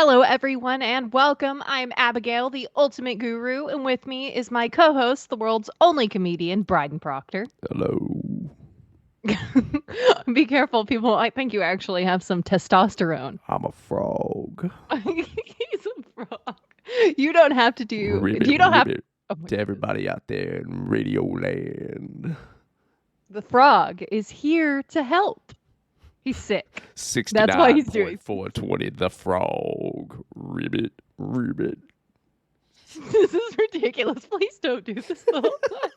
Hello, everyone, and welcome. I'm Abigail, the ultimate guru, and with me is my co host, the world's only comedian, Bryden Proctor. Hello. Be careful, people. I think you actually have some testosterone. I'm a frog. He's a frog. You don't have to do, Ribbit, you don't have, ribbit oh my to goodness. everybody out there in Radio Land. The frog is here to help. He's sick. That's why he's doing 69.420, the frog. Ribbit, ribbit. This is ridiculous. Please don't do this the whole time.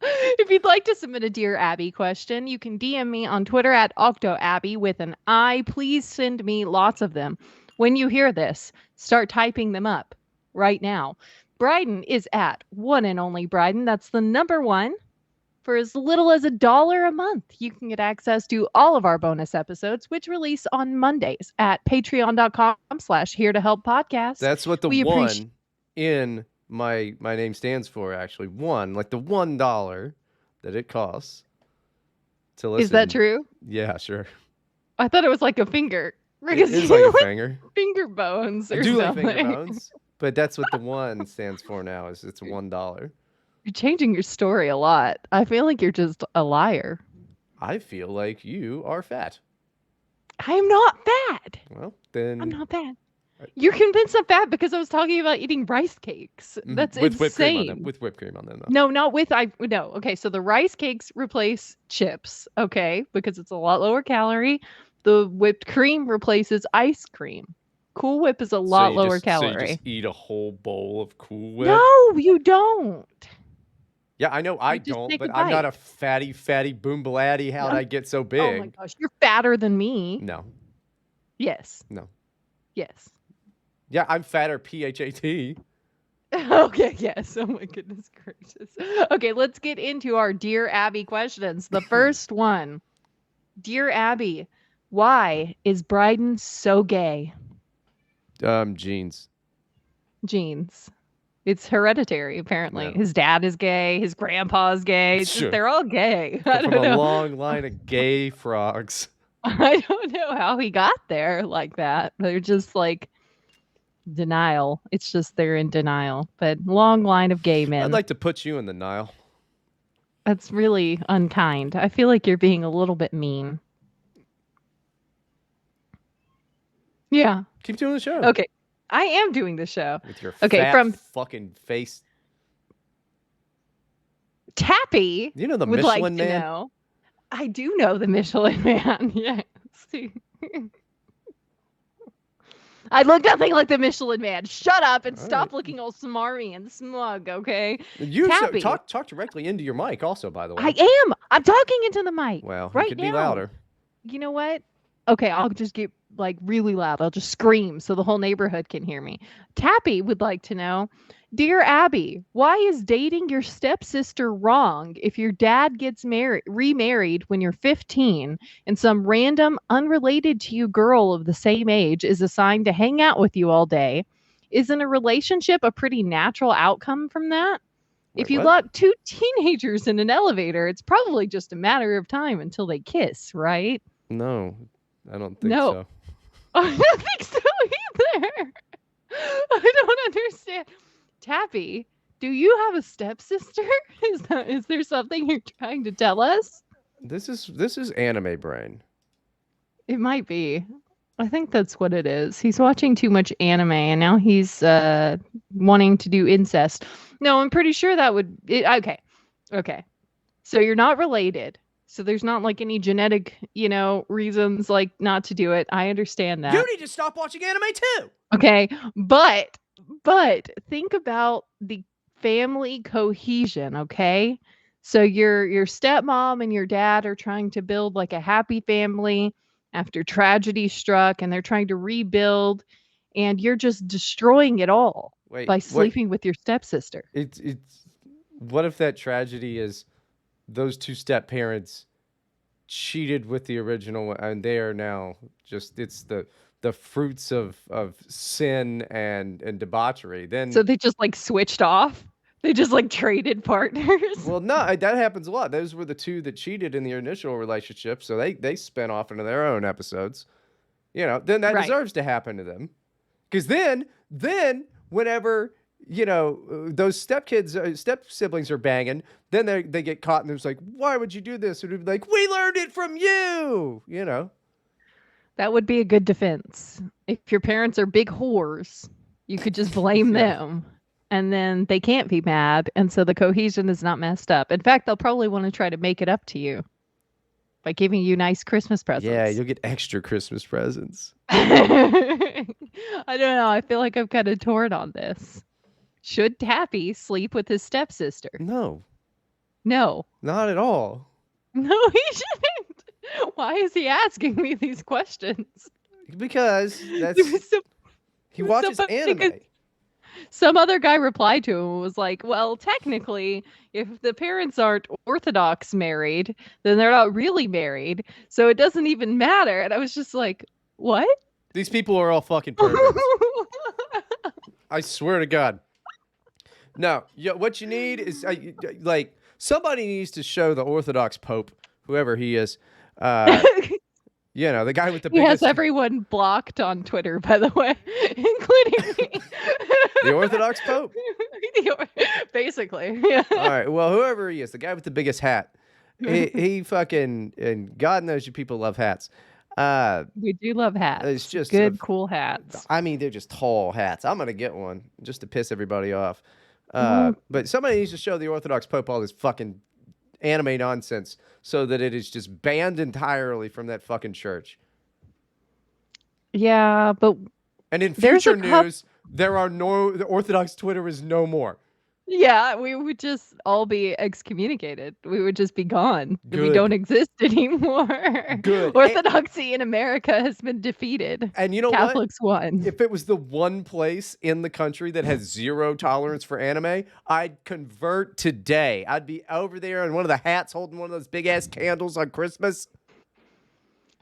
If you'd like to submit a Dear Abby question, you can DM me on Twitter at OctoAbby with an I. Please send me lots of them. When you hear this, start typing them up right now. Bryden is at one and only Bryden. That's the number one. For as little as $1 a month, you can get access to all of our bonus episodes, which release on Mondays at patreon.com/here to help podcast. That's what the We one in my name stands for, actually. One, like the $1 that it costs to listen. Is that true? Yeah, sure. I thought it was like a finger. It is like a finger. Finger bones or I do something. like finger bones, but that's what the one stands for now. Is it's $1. You're changing your story a lot. I feel like you're just a liar. I feel like you are fat. I am not fat. Well, then I'm not fat. You're convinced I'm fat because I was talking about eating rice cakes. That's with whipped cream on insane. them. With whipped cream on them, though. No, not with no. Okay, so the rice cakes replace chips, okay, because it's a lot lower calorie. The whipped cream replaces ice cream. Cool Whip is a lot lower calorie. So you just eat a whole bowl of Cool Whip? No, you don't. Yeah, I know I You just don't, take a but I'm not bite. a fatty boom bladdy. How'd I get so Oh big? my gosh, you're fatter than me. No, Yes. no. Yes. Yeah, I'm fatter, PHAT. Okay, yes. Oh my goodness gracious. Okay, let's get into our Dear Abby questions. The first one. Dear Abby, why is Bryden so gay? Jeans. Jeans. It's hereditary, apparently. Yeah. His dad is gay. His grandpa's gay. It's Sure. just, they're all gay. I From don't a know. long line of gay frogs. I don't know how he got there like that. They're just like denial. It's just they're in denial. But long line of gay men. I'd like to put you in the Nile. That's really unkind. I feel like you're being a little bit mean. Yeah. Keep doing the show. Okay. I am doing the show. With your Okay, fat fucking face. Tappy You know the would Michelin like to Man? know. I do know the Michelin Man. Yes. I look nothing like the Michelin Man. Shut up and stop looking all smarmy and smug, okay? You Tappy. talk directly into your mic also, by the way. I am. I'm talking into the mic. Well, right you could now. be louder. You know what? Okay, I'll just get like really loud. I'll just scream so the whole neighborhood can hear me. Tappy would like to know, Dear Abby, why is dating your stepsister wrong if your dad gets remarried when you're 15 and some random unrelated to you girl of the same age is assigned to hang out with you all day? Isn't a relationship a pretty natural outcome from that? If you lock two teenagers in an elevator, it's probably just a matter of time until they kiss, right? No, I don't think so. I don't think so either. I don't understand. Tappy, do you have a stepsister? Is there something you're trying to tell us? This is anime brain. It might be. I think that's what it is. He's watching too much anime and now he's wanting to do incest. No, I'm pretty sure that would okay. Okay. So you're not related. So there's not like any genetic, reasons like not to do it. I understand that. You need to stop watching anime too. Okay, but think about the family cohesion, okay? So your stepmom and your dad are trying to build like a happy family after tragedy struck and they're trying to rebuild and you're just destroying it all by sleeping with your stepsister. It's what if that tragedy is those two step parents cheated with the original and they are now just it's the fruits of sin and debauchery. Then so they just like switched off. They just like traded partners. Well, no, that happens a lot. Those were the two that cheated in the initial relationship, so they spin off into their own episodes. then that Right. deserves to happen to them. Because then whenever those step siblings are banging, then they get caught and it's like, why would you do this? And it'd be like, we learned it from you. That would be a good defense. If your parents are big whores, you could just blame Yeah. them. And then they can't be mad. And so the cohesion is not messed up. In fact, they'll probably want to try to make it up to you by giving you nice Christmas Yeah, presents. you'll get extra Christmas presents. I don't know. I feel like I'm kind of torn on this. Should Tappy sleep with his stepsister? No, No. not at all. No, he shouldn't. Why is he asking me these questions? Because It was so, he it was so watches funny anime. because some other guy replied to him and was like, well, technically, if the parents aren't Orthodox married, then they're not really married. So it doesn't even matter. And I was just like, what? These people are all fucking perverts. I swear to God. No, what you need is like somebody needs to show the Orthodox Pope, whoever he is, the guy with the He has biggest, everyone blocked on Twitter, by the way, including me. the Orthodox Pope. Basically, yeah. All right, well, whoever he is, the guy with the biggest hat, he fucking, and God knows you people love hats. We do love hats. It's just good, cool hats. I mean, they're just tall hats. I'm gonna get one just to piss everybody off. Mm. But somebody needs to show the Orthodox Pope all this fucking anime nonsense so that it is just banned entirely from that fucking church. Yeah, but And in there's future a couple. news, the Orthodox Twitter is no more. Yeah, we would just all be excommunicated. We would just be gone. We Good. don't exist anymore. Good. Orthodoxy in America has been defeated. And you know Catholics what? won. If it was the one place in the country that has zero tolerance for anime, I'd convert today. I'd be over there in one of the hats holding one of those big ass candles on Christmas.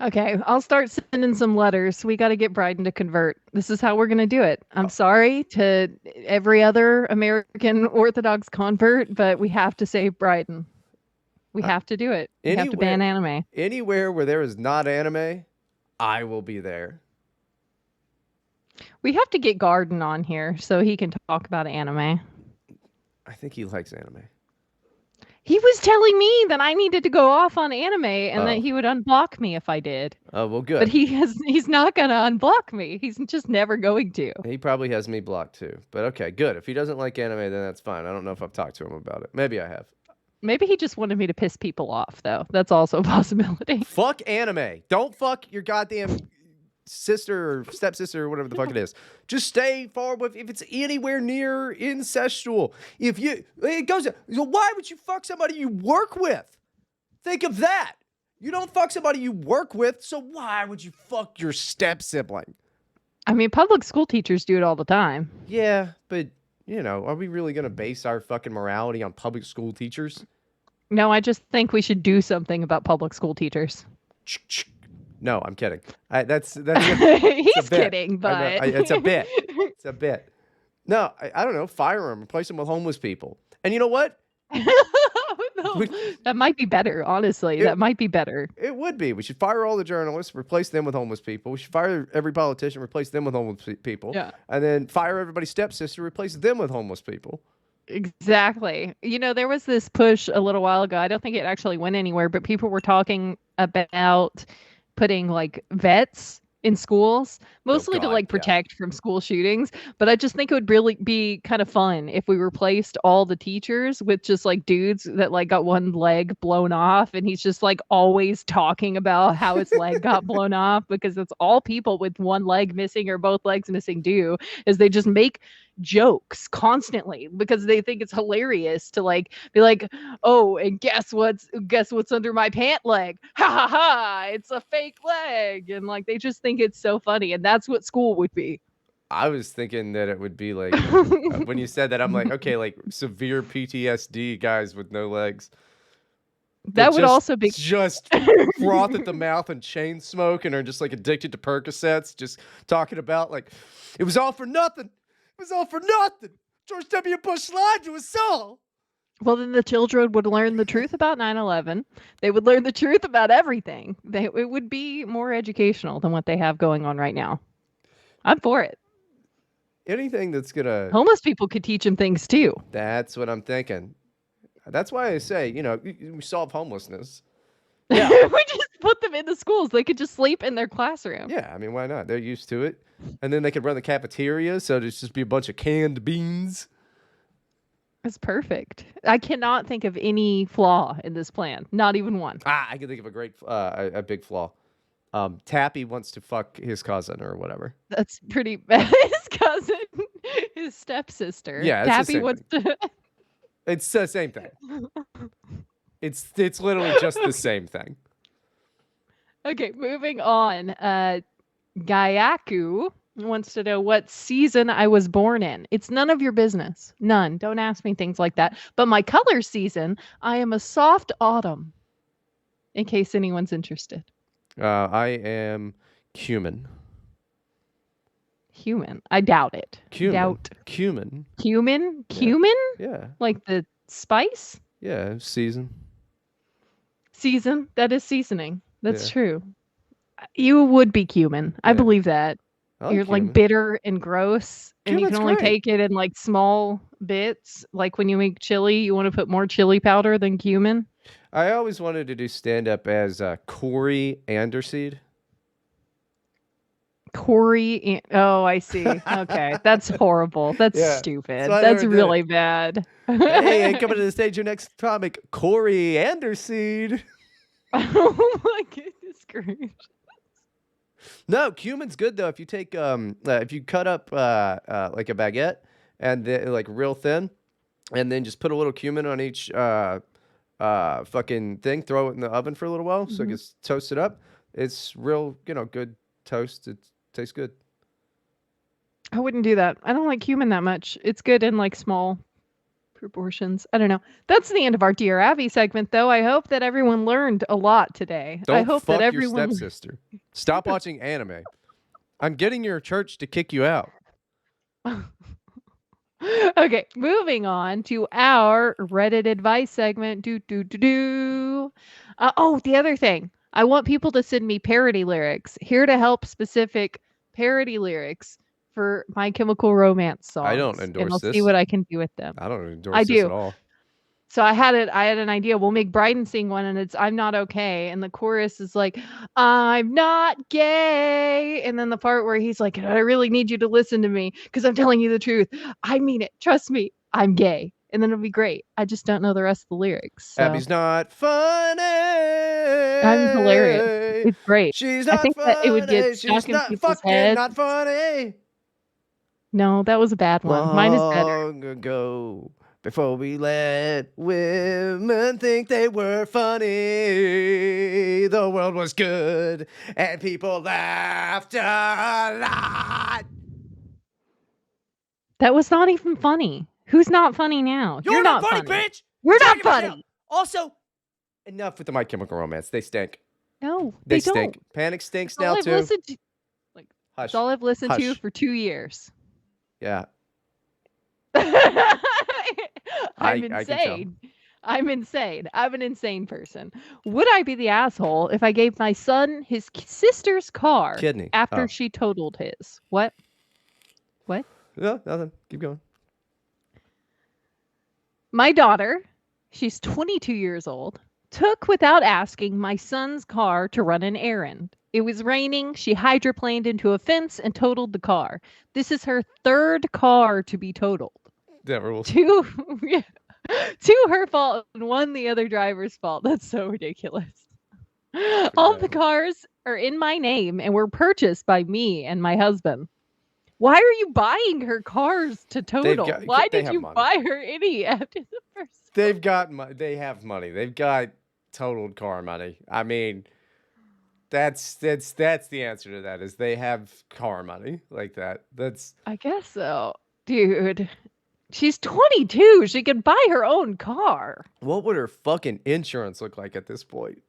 Okay, I'll start sending some letters. We got to get Bryden to convert. This is how we're going to do it. I'm sorry to every other American Orthodox convert, but we have to save Bryden. We have to do it. We have to ban anime. Anywhere where there is not anime, I will be there. We have to get Garden on here so he can talk about anime. I think he likes anime. He was telling me that I needed to go off on anime and that he would unblock me if I did. Oh, well, good. But he's not going to unblock me. He's just never going to. He probably has me blocked too. But okay, good. If he doesn't like anime, then that's fine. I don't know if I've talked to him about it. Maybe I have. Maybe he just wanted me to piss people off, though. That's also a possibility. Fuck anime. Don't fuck your goddamn sister or stepsister or whatever the fuck it is. Just stay far away. If it's anywhere near incestual, it goes. Why would you fuck somebody you work with? Think of that. You don't fuck somebody you work with, so why would you fuck your step sibling? I mean, public school teachers do it all the time. Yeah, but are we really gonna base our fucking morality on public school teachers? No, I just think we should do something about public school teachers. No, I'm kidding. That's He's kidding, but it's a bit. It's a bit. No, I don't know. Fire them. Replace them with homeless people. And you know what? No, that might be better. Honestly, that might be better. It would be. We should fire all the journalists, replace them with homeless people. We should fire every politician, replace them with homeless people. Yeah. And then fire everybody's stepsister, replace them with homeless people. Exactly. There was this push a little while ago. I don't think it actually went anywhere, but people were talking about putting like vets in schools, mostly to like protect from school shootings. But I just think it would really be kind of fun if we replaced all the teachers with just like dudes that like got one leg blown off, and he's just like always talking about how his leg got blown off, because that's all people with one leg missing or both legs missing do, is they just make jokes constantly because they think it's hilarious to like be like, oh, and guess what's under my pant leg, ha ha ha, it's a fake leg, and like they just think it's so funny, and that's what school would be. I was thinking that it would be like when you said that, I'm like, okay, like severe PTSD guys with no legs. That would also be just froth at the mouth and chain smoke and are just like addicted to Percocets, just talking about like it was all for nothing. It was all for nothing. George W. Bush lied to us all. Well, then the children would learn the truth about 9/11. They would learn the truth about everything. It would be more educational than what they have going on right now. I'm for it. Anything that's gonna. Homeless people could teach them things too. That's what I'm thinking. That's why I say, we solve homelessness. Yeah, We just put them in the schools. They could just sleep in their classroom. yeah. I mean, why not? They're used to it, and then they could run the cafeteria, so there's just be a bunch of canned beans. It's perfect. I cannot think of any flaw in this plan. Not even one. I can think of a great, a big flaw. Tappy wants to fuck his cousin or whatever. That's pretty bad. His cousin, his stepsister. Yeah, it's the Tappy same wants thing. to. It's the same thing. It's literally just the same thing. Okay, moving on. Gayaku wants to know what season I was born in. It's none of your business. None. Don't ask me things like that. But my color season, I am a soft autumn. In case anyone's interested. I am cumin. Human. I doubt it. Cumin. Doubt. Cumin. Cumin? Cumin? Yeah. Like the spice? Yeah. Season. Season. That is seasoning. That's Yeah. true. You would be cumin. I Yeah. believe that. I like You're cumin. like bitter and gross, and you Cumin's can only great. take it in like small bits. Like when you make chili, you want to put more chili powder than cumin. I always wanted to do stand up as Corey Anderseed. Corey. Oh, I see. Okay, that's horrible. That's Yeah, stupid. so I That's never did really it. bad. Hey, coming to the stage, your next comic, Corey Anderseed. Oh my goodness gracious. No, cumin's good though. If you take if you cut up like a baguette and then like real thin, and then just put a little cumin on each fucking thing, throw it in the oven for a little while so it Mhm. gets toasted up. It's real, good toast. It tastes good. I wouldn't do that. I don't like cumin that much. It's good in like small proportions. I don't know. That's the end of our Dear Abby segment, though. I hope that everyone learned a lot today. I Don't hope that fuck your everyone. stepsister. Stop watching anime. I'm getting your church to kick you out. Okay, moving on to our Reddit advice segment. Oh, the other thing. I want people to send me parody lyrics. Here to help specific parody lyrics for My Chemical Romance songs. I don't And endorse I'll see this. what I can do with them. I don't I endorse this do. at all. So I had an idea. We'll make Bryden sing one, and it's "I'm not okay," and the chorus is like, "I'm not gay," and then the part where he's like, "I really need you to listen to me because I'm telling you the truth. I mean it. Trust me. I'm gay." And then it'll be great. I just don't know the rest of the lyrics. So Abby's not funny. I'm hilarious. It's great. She's I not think that it would get funny. stuck She's in not people's fucking heads. not funny. No, that was a bad one. Mine is better. Long ago, before we let women think they were funny, the world was good and people laughed a lot. That was not even funny. Who's not funny now? You're not funny, bitch. You're not Talking about funny. you. Also, enough with the My Chemical Romance. They stink. No, They don't. stink. Panic stinks That's all now I've too. listened to. Hush. That's all I've listened to Hush. for 2 years. Yeah. I'm I can tell. insane. I'm insane. I'm an insane person. Would I be the asshole if I gave my son his sister's car Kidney. after Oh. she totaled his? What? What? No, nothing. Keep going. My daughter, she's 22 years old, took without asking my son's car to run an errand. It was raining. She hydroplaned into a fence and totaled the car. This is her third car to be totaled. That rules. Two, yeah, two her fault and one the other driver's fault. That's so ridiculous. All the bad. cars are in my name and were purchased by me and my husband. Why are you buying her cars to total? Why they did have you money. buy her any after the first? They've got they have money. They've got totaled car money. I mean, that's the answer to that is they have car money like that. That's I guess so, dude. She's 22. She can buy her own car. what would her fucking insurance look like at this point?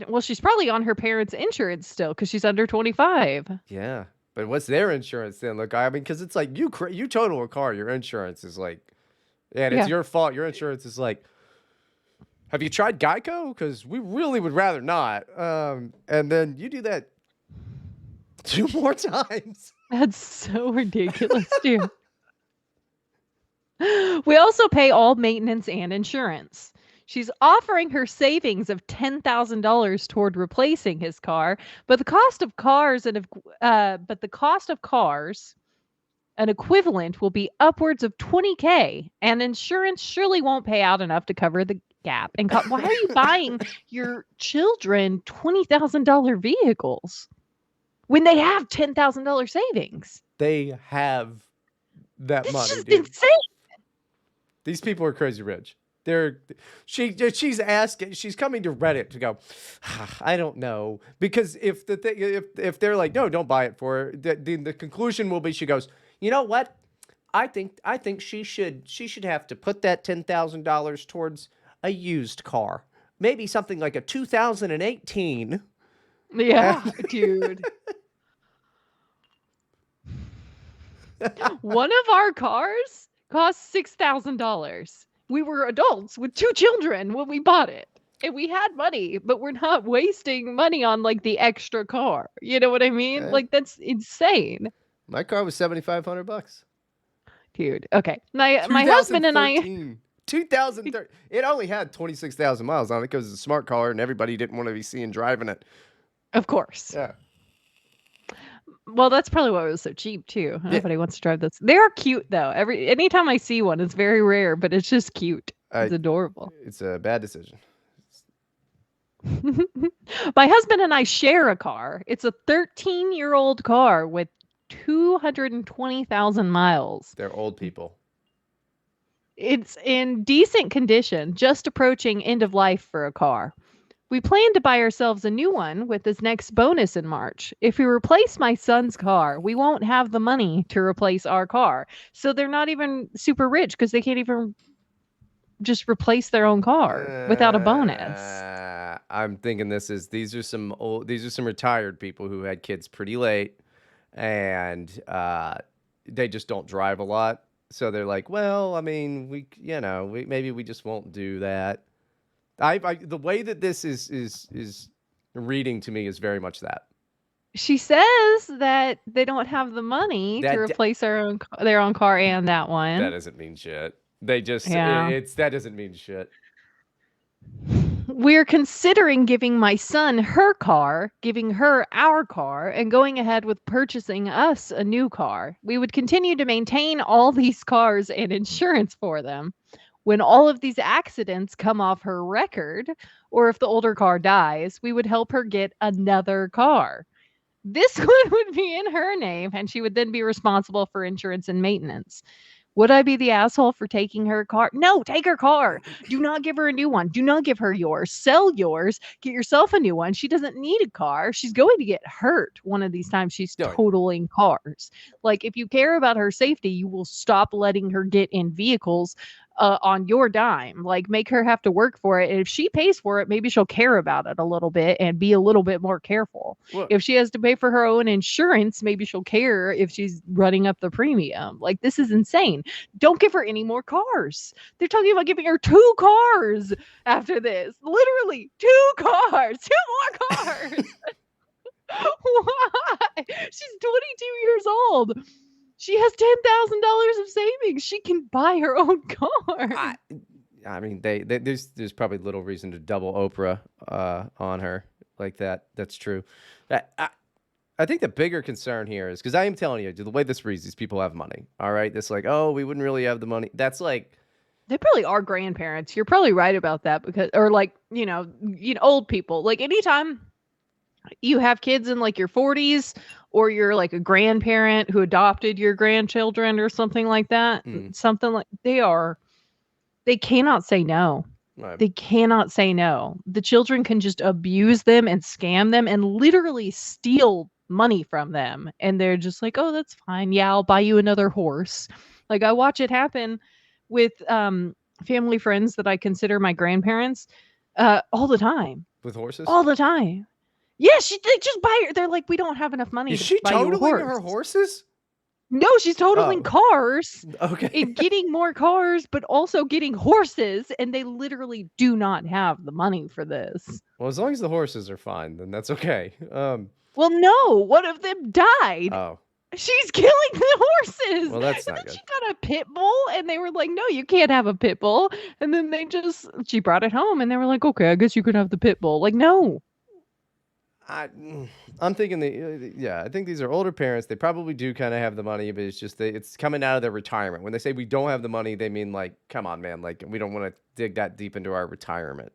Well, she's probably on her parents' insurance still because she's under 25. Yeah, but what's their insurance then? Look, I mean, because it's like you total a car, your insurance is like And it's Yeah. your fault. Your insurance is like, have you tried Geico? Because we really would rather not. And then you do that 2 more times. That's so ridiculous, dude. We also pay all maintenance and insurance. She's offering her savings of $10,000 toward replacing his car, but the cost of cars but the cost of cars, an equivalent, will be upwards of 20K, and insurance surely won't pay out enough to cover the gap. And why are you buying your children $20,000 vehicles when they have $10,000 savings? They have that This is money, just dude. insane. These people are crazy rich. She's asking, she's coming to Reddit to go, I don't know, because if the thing if they're like, no, don't buy it for her, the conclusion will be, she goes, you know what, I think she should have to put that $10,000 towards a used car, maybe something like a 2018. Yeah, dude. One of our cars cost $6,000. We were adults with 2 children when we bought it. And we had money, but we're not wasting money on like the extra car. You know what I mean? Eh, Like that's insane. my car was $7,500. Dude. Okay. My husband and I 2013. 2013. It only had 26,000 miles on it because it's a smart car and everybody didn't want to be seen driving it. of course. Yeah. Well, that's probably why it was so cheap too. Yeah. Nobody wants to drive this. They are cute though. Anytime I see one, it's very rare, but it's just cute. It's adorable. It's a bad decision. My husband and I share a car. It's a 13-year-old car with 220,000 miles. They're old people. It's in decent condition, just approaching end of life for a car. We plan to buy ourselves a new one with this next bonus in March. If we replace my son's car, we won't have the money to replace our car. So they're not even super rich because they can't even just replace their own car without a bonus. I'm thinking these are some retired people who had kids pretty late, and they just don't drive a lot. So they're like, well, I mean, maybe we just won't do that. The way that this is reading to me is very much that. She says that they don't have the money to replace their own car and that one. That doesn't mean shit. They just Yeah. that doesn't mean shit. We're considering giving my son her car, giving her our car, and going ahead with purchasing us a new car. We would continue to maintain all these cars and insurance for them. When all of these accidents come off her record, or if the older car dies, we would help her get another car. This one would be in her name, and she would then be responsible for insurance and maintenance. Would I be the asshole for taking her car? No, take her car. Do not give her a new one. Do not give her yours. Sell yours. Get yourself a new one. She doesn't need a car. She's going to get hurt one of these times she's totaling cars. Like, if you care about her safety, you will stop letting her get in vehicles on your dime. Like, make her have to work for it. And if she pays for it, maybe she'll care about it a little bit and be a little bit more careful. Well, if she has to pay for her own insurance, maybe she'll care if she's running up the premium. Like, this is insane. Don't give her any more cars. They're talking about giving her 2 cars after this. Literally 2 cars. 2 more cars. Why? She's 22 years old. She has $10,000 of savings. She can buy her own car. I mean, there's probably little reason to double Oprah on her like that. That's true. I think the bigger concern here is, because I am telling you, the way this reads, these people have money. All right, this like, oh, we wouldn't really have the money. That's like, they probably are grandparents. You're probably right about that, because, or like, old people. Like, anytime you have kids in like your 40s, or you're like a grandparent who adopted your grandchildren or something like that, something like, they cannot say no. Right. They cannot say no. The children can just abuse them and scam them and literally steal money from them. And they're just like, oh, that's fine. Yeah, I'll buy you another horse. Like, I watch it happen with family friends that I consider my grandparents all the time. With horses? All the time. Yeah, they just buy her. They're like, we don't have enough money Is to she buy you a totaling horse. her horses? No, she's totaling Oh, cars okay. and getting more cars, but also getting horses, and they literally do not have the money for this. Well, as long as the horses are fine, then that's okay. Well, no, one of them died. Oh, She's killing the horses. well, And that's then not good. she got a pit bull, and they were like, "No, you can't have a pit bull." And then she brought it home, and they were like, "Okay, I guess you can have the pit bull." Like, no. I, I'm thinking yeah, I think these are older parents. They probably do kind of have the money, but it's just it's coming out of their retirement. When they say we don't have the money, they mean like, come on, man, like we don't want to dig that deep into our retirement.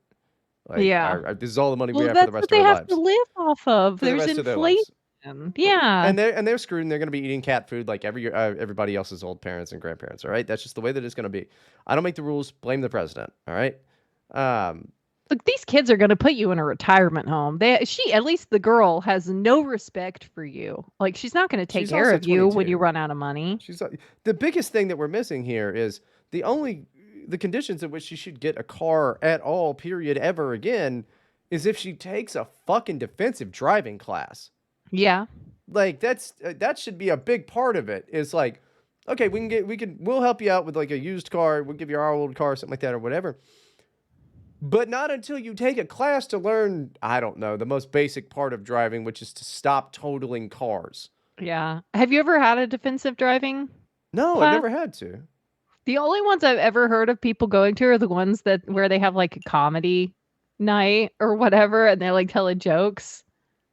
Like, Yeah. this is all the money we Well, have for the that's what rest of they our have to lives. live off of. For the There's rest of their lives. inflation. Yeah. And they're screwed. And they're going to be eating cat food like everybody else's old parents and grandparents. All right, that's just the way that it's going to be. I don't make the rules. Blame the president. All right. Um, Look, these kids are gonna put you in a retirement home. At least the girl has no respect for you. Like, she's not gonna take she's care also of you when you 22. run out of money. The biggest thing that we're missing here is the conditions in which she should get a car at all, period, ever again, is if she takes a fucking defensive driving class. Yeah. Like that should be a big part of it. Is like, okay, we'll help you out with like a used car. We'll give you our old car, something like that, or whatever. But not until you take a class to learn, I don't know, the most basic part of driving, which is to stop totaling cars. Yeah. Have you ever had a defensive driving No, I've class? never had to. The only ones I've ever heard of people going to are the ones that where they have like a comedy night or whatever, and they're like telling jokes.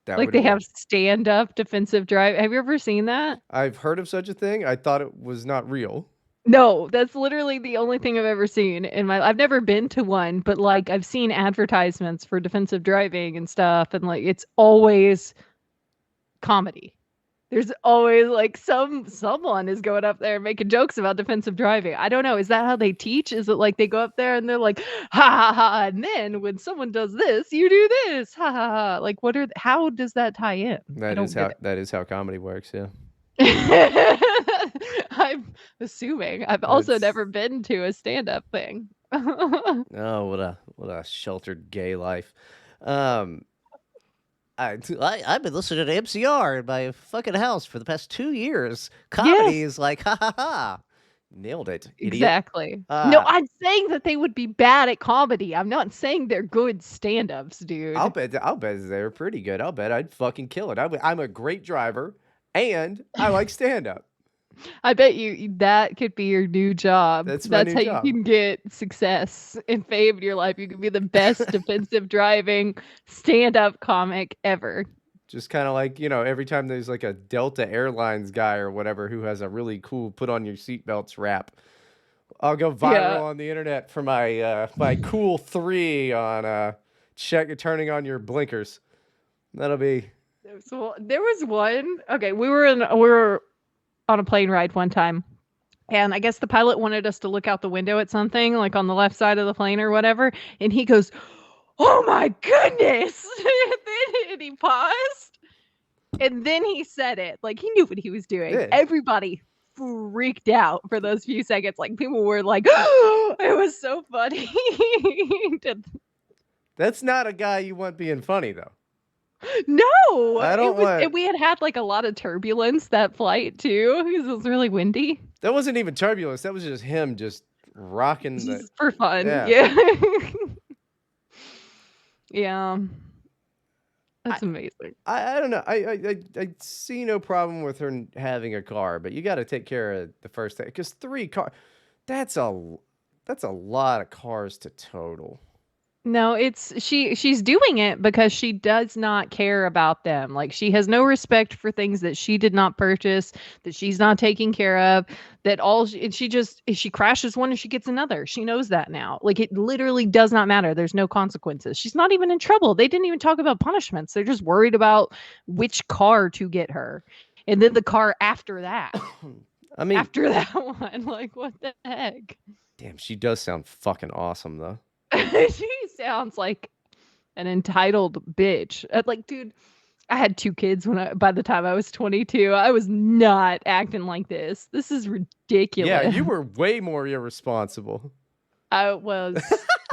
That Like would they have work. stand up defensive drive. Have you ever seen that? I've heard of such a thing. I thought it was not real. No, that's literally the only thing I've ever seen in my I've never been to one, but like I've seen advertisements for defensive driving and stuff, and like it's always comedy. There's always like someone is going up there making jokes about defensive driving. I don't know. Is that how they teach? Is it like they go up there and they're like, ha ha ha, and then when someone does this, you do this, ha ha ha. Like, how does that tie in? I don't get That is how comedy works. Yeah. it. I'm assuming. I've also That's never been to a stand-up thing. oh, what a sheltered gay life. Um, I've been listening to MCR in my fucking house for the past 2 years. Comedy Yes, is like, ha ha ha. nailed it, idiot. exactly. No, Uh, I'm saying that they would be bad at comedy. I'm not saying they're good stand-ups, dude. I'll bet they're pretty good. I'll bet I'd fucking kill it. I'm a great driver, and I like stand up. I bet that could be your new job. That's my That's new how you job. can get success and fame in your life. You can be the best defensive driving stand-up comic ever. Just kind of like, every time there's like a Delta Airlines guy or whatever who has a really cool put on your seatbelts rap, I'll go Yeah. viral on the internet for my cool 3 on turning on your blinkers. That'll be So there was one. Okay, we were on a plane ride one time. And I guess the pilot wanted us to look out the window at something, like on the left side of the plane or whatever. And he goes, "Oh my goodness!" and he paused, and then he said it. Like he knew what he was doing. yeah. Everybody freaked out for those few seconds. Like people were like, "Oh, it was so funny." That's not a guy you want being funny though. No, I don't want. and we had like a lot of turbulence that flight too because it was really windy. That wasn't even turbulence. That was just him just rocking the. Just for fun. Yeah. Yeah. Yeah. That's amazing. I don't know. I see no problem with her having a car, but you got to take care of the first thing because 3 car. That's a lot of cars to total. No, she's doing it because she does not care about them. Like she has no respect for things that she did not purchase, that she's not taking care of, that she just if she crashes one and she gets another. She knows that now. Like it literally does not matter. There's no consequences. She's not even in trouble. They didn't even talk about punishments. They're just worried about which car to get her. And then the car after that. I mean, After that one. Like what the heck? damn, she does sound fucking awesome though. She sounds like an entitled bitch. Like, dude, I had 2 kids by the time I was 22. I was not acting like this. This is ridiculous. Yeah, you were way more irresponsible. I was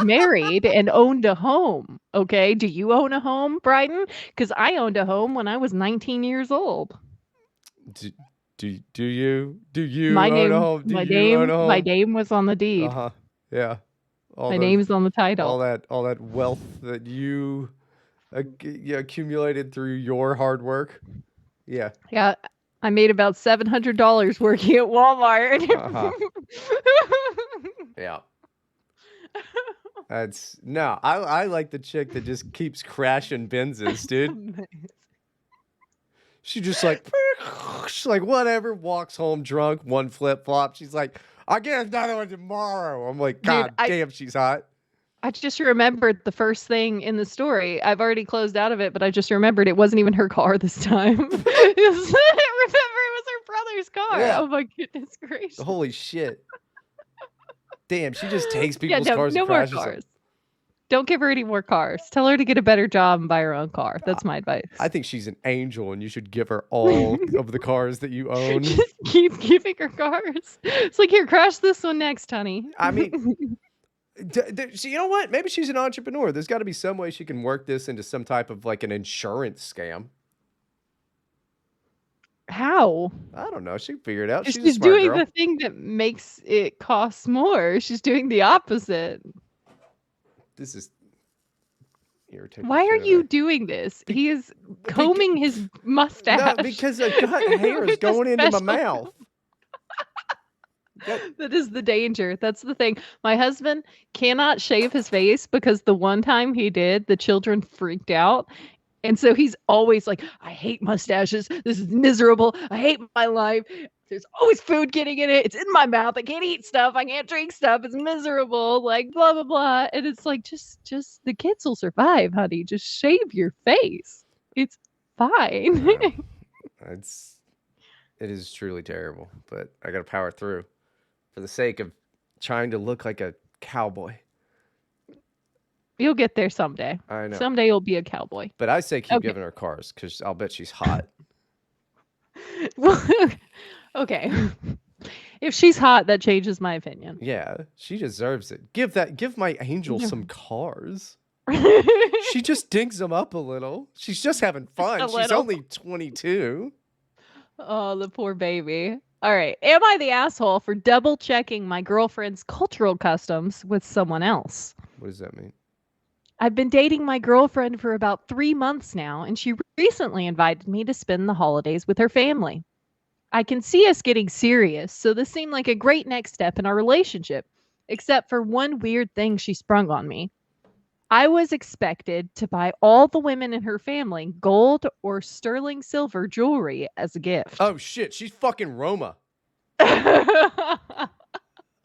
married and owned a home. Okay. Do you own a home, Bryden? Because I owned a home when I was 19 years old. Do you My own a name, home? Do you own a my home? name was on the deed. Uh-huh. Yeah. All My those name's on the title. all that wealth that you accumulated through your hard work. Yeah. Yeah, I made about $700 working at Walmart. Uh-huh. Yeah. That's no, I like the chick that just keeps crashing Benzes, dude. She just like she's like whatever, walks home drunk, one flip flop. She's like, I'll get another one tomorrow. I'm like, Dude, God damn, she's hot. I just remembered the first thing in the story. I've already closed out of it, but I just remembered it wasn't even her car this time. I remember it was her brother's car. Yeah. Oh my goodness gracious. Holy shit. Damn, she just takes Yeah, people's cars no and more crashes them. cars. Don't give her any more cars. Tell her to get a better job and buy her own car. That's my advice. I think she's an angel and you should give her all of the cars that you own. Just keep giving her cars. It's like, here, crash this one next, honey. I mean, you know what? Maybe she's an entrepreneur. There's got to be some way she can work this into some type of like an insurance scam. How? I don't know. She can figure it out. She's a She's smart doing girl. the thing that makes it cost more. She's doing the opposite. This is irritating. Why are you doing this? He is combing his mustache. No, because a gut hair is With a going into my special- mouth. That is the danger. That's the thing. My husband cannot shave his face because the one time he did, the children freaked out. And so he's always like, I hate mustaches. This is miserable. I hate my life. There's always food getting in it. It's in my mouth. I can't eat stuff. I can't drink stuff. It's miserable. Like blah blah blah. And it's like just the kids will survive, honey. Just shave your face. It's fine. It is truly terrible, but I got to power through for the sake of trying to look like a cowboy. You'll get there someday. I know. Someday you'll be a cowboy. But I say keep Okay. giving her cars because I'll bet she's hot. Well, okay. If she's hot, that changes my opinion. Yeah, she deserves it. Give my angel some cars. She just digs them up a little. She's just having fun. a She's little. only 22. Oh, the poor baby. All right. Am I the asshole for double checking my girlfriend's cultural customs with someone else? What does that mean? I've been dating my girlfriend for about 3 months now, and she recently invited me to spend the holidays with her family. I can see us getting serious, so this seemed like a great next step in our relationship, except for one weird thing she sprung on me. I was expected to buy all the women in her family gold or sterling silver jewelry as a gift. Oh shit, she's fucking Roma. It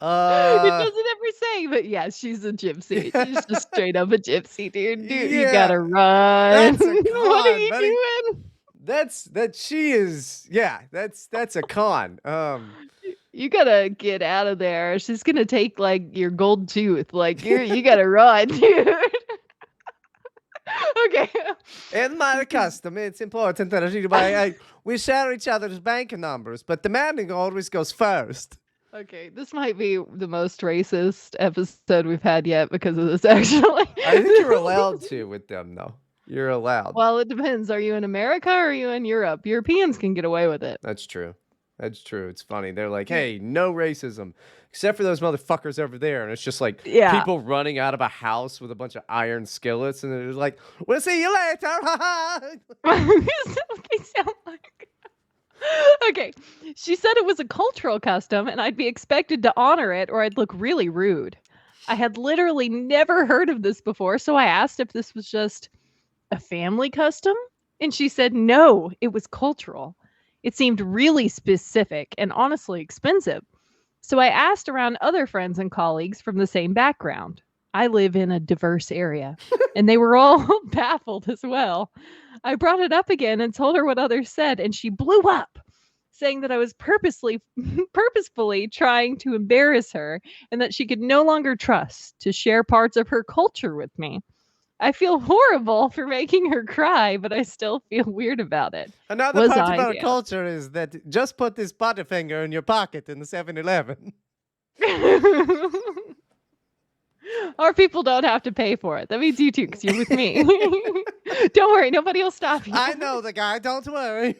doesn't ever say, but yeah, she's a gypsy. She's just straight up a gypsy, dude. Dude, you Yeah, gotta run. that's a What are con, you buddy. doing? That's a con. You gotta get out of there. She's gonna take like your gold tooth. Like you gotta run, dude. Okay. In my custom, it's important that we share each other's bank numbers, but demanding always goes first. Okay, this might be the most racist episode we've had yet because of this, actually. I think you're allowed to with them, though. You're allowed. Well, it depends. Are you in America or are you in Europe? Europeans can get away with it. That's true. That's true. It's funny. They're like, hey, no racism, except for those motherfuckers over there. And it's just like people running out of a house with a bunch of iron skillets. And they're just like, we'll see you later. That's what they sound like. Okay. She said it was a cultural custom and I'd be expected to honor it or I'd look really rude. I had literally never heard of this before, so I asked if this was just a family custom, and she said no, it was cultural. It seemed really specific and honestly expensive. So I asked around other friends and colleagues from the same background. I live in a diverse area, and they were all baffled as well. I brought it up again and told her what others said, and she blew up, saying that I was purposefully trying to embarrass her and that she could no longer trust to share parts of her culture with me. I feel horrible for making her cry, but I still feel weird about it. Another part of our culture is that just put this Butterfinger in your pocket in the 7-Eleven. Our people don't have to pay for it. That means you too, because you're with me. Don't worry, nobody will stop you. I know the guy, don't worry.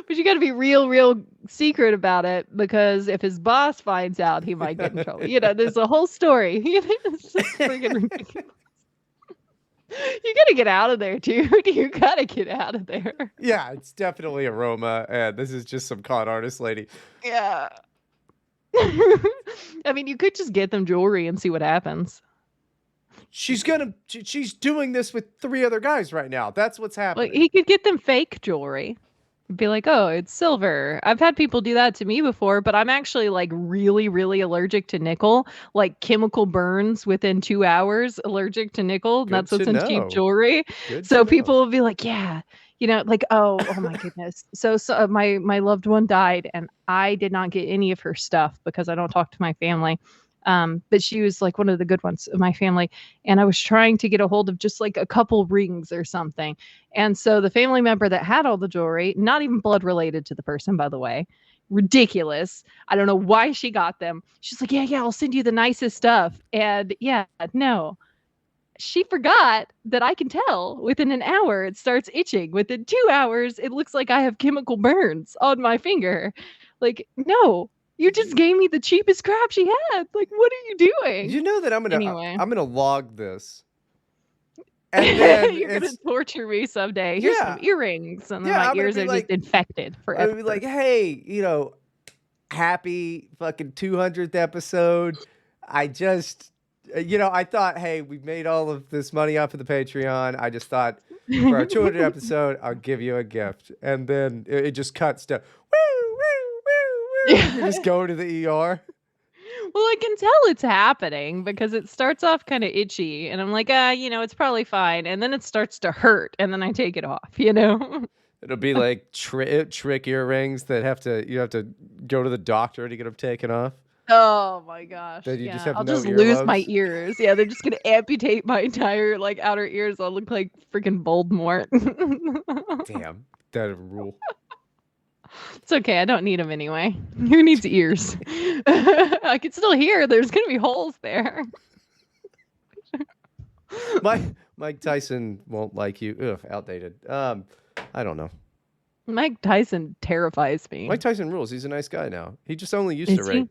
But you got to be real secret about it because if his boss finds out, he might get in trouble. There's a whole story. It's just freaking ridiculous. You got to get out of there, dude. You got to get out of there. Yeah, it's definitely Aroma, and this is just some con artist lady. Yeah. I mean, you could just get them jewelry and see what happens. She's doing this with 3 other guys right now. That's what's happening. Like, he could get them fake jewelry. Be like, oh, it's silver. I've had people do that to me before, but I'm actually like really allergic to nickel, like chemical burns within 2 hours, allergic to nickel. Good That's what's to in know. cheap jewelry. Good So to people know. will be like, yeah, like, oh my goodness. So my loved one died and I did not get any of her stuff because I don't talk to my family. But she was like one of the good ones of my family. And I was trying to get a hold of just like a couple rings or something. And so the family member that had all the jewelry, not even blood related to the person, by the way, ridiculous. I don't know why she got them. She's like, yeah, I'll send you the nicest stuff. And yeah, no. She forgot that I can tell within an hour it starts itching. Within 2 hours, it looks like I have chemical burns on my finger. Like, no. You just gave me the cheapest crap she had. Like, what are you doing? You know that I'm Anyway. gonna log this, and then You're gonna it's torture me someday. Here's some earrings, and then my I'm gonna ears be are like, just infected I'm forever. gonna be like, hey, happy fucking 200th episode. I just, I thought, hey, we've made all of this money off of the Patreon. I just thought for our 200th episode, I'll give you a gift, and then it just cuts to woo. You just go to the ER. Well, I can tell it's happening because it starts off kind of itchy, and I'm like, it's probably fine, and then it starts to hurt, and then I take it off, It'll be like trick earrings that you have to go to the doctor to get them taken off. Oh my gosh. Then you just Yeah, have I'll no just lose earlobes. my ears. Yeah, they're just gonna amputate my entire like outer ears. I'll look like freaking Voldemort. Damn, that'd rule. It's okay. I don't need them anyway. Who needs ears? I can still hear. There's gonna be holes there. Mike Tyson won't like you. Ugh, outdated. I don't know. Mike Tyson terrifies me. Mike Tyson rules. He's a nice guy now. He just only used to Is he? rape.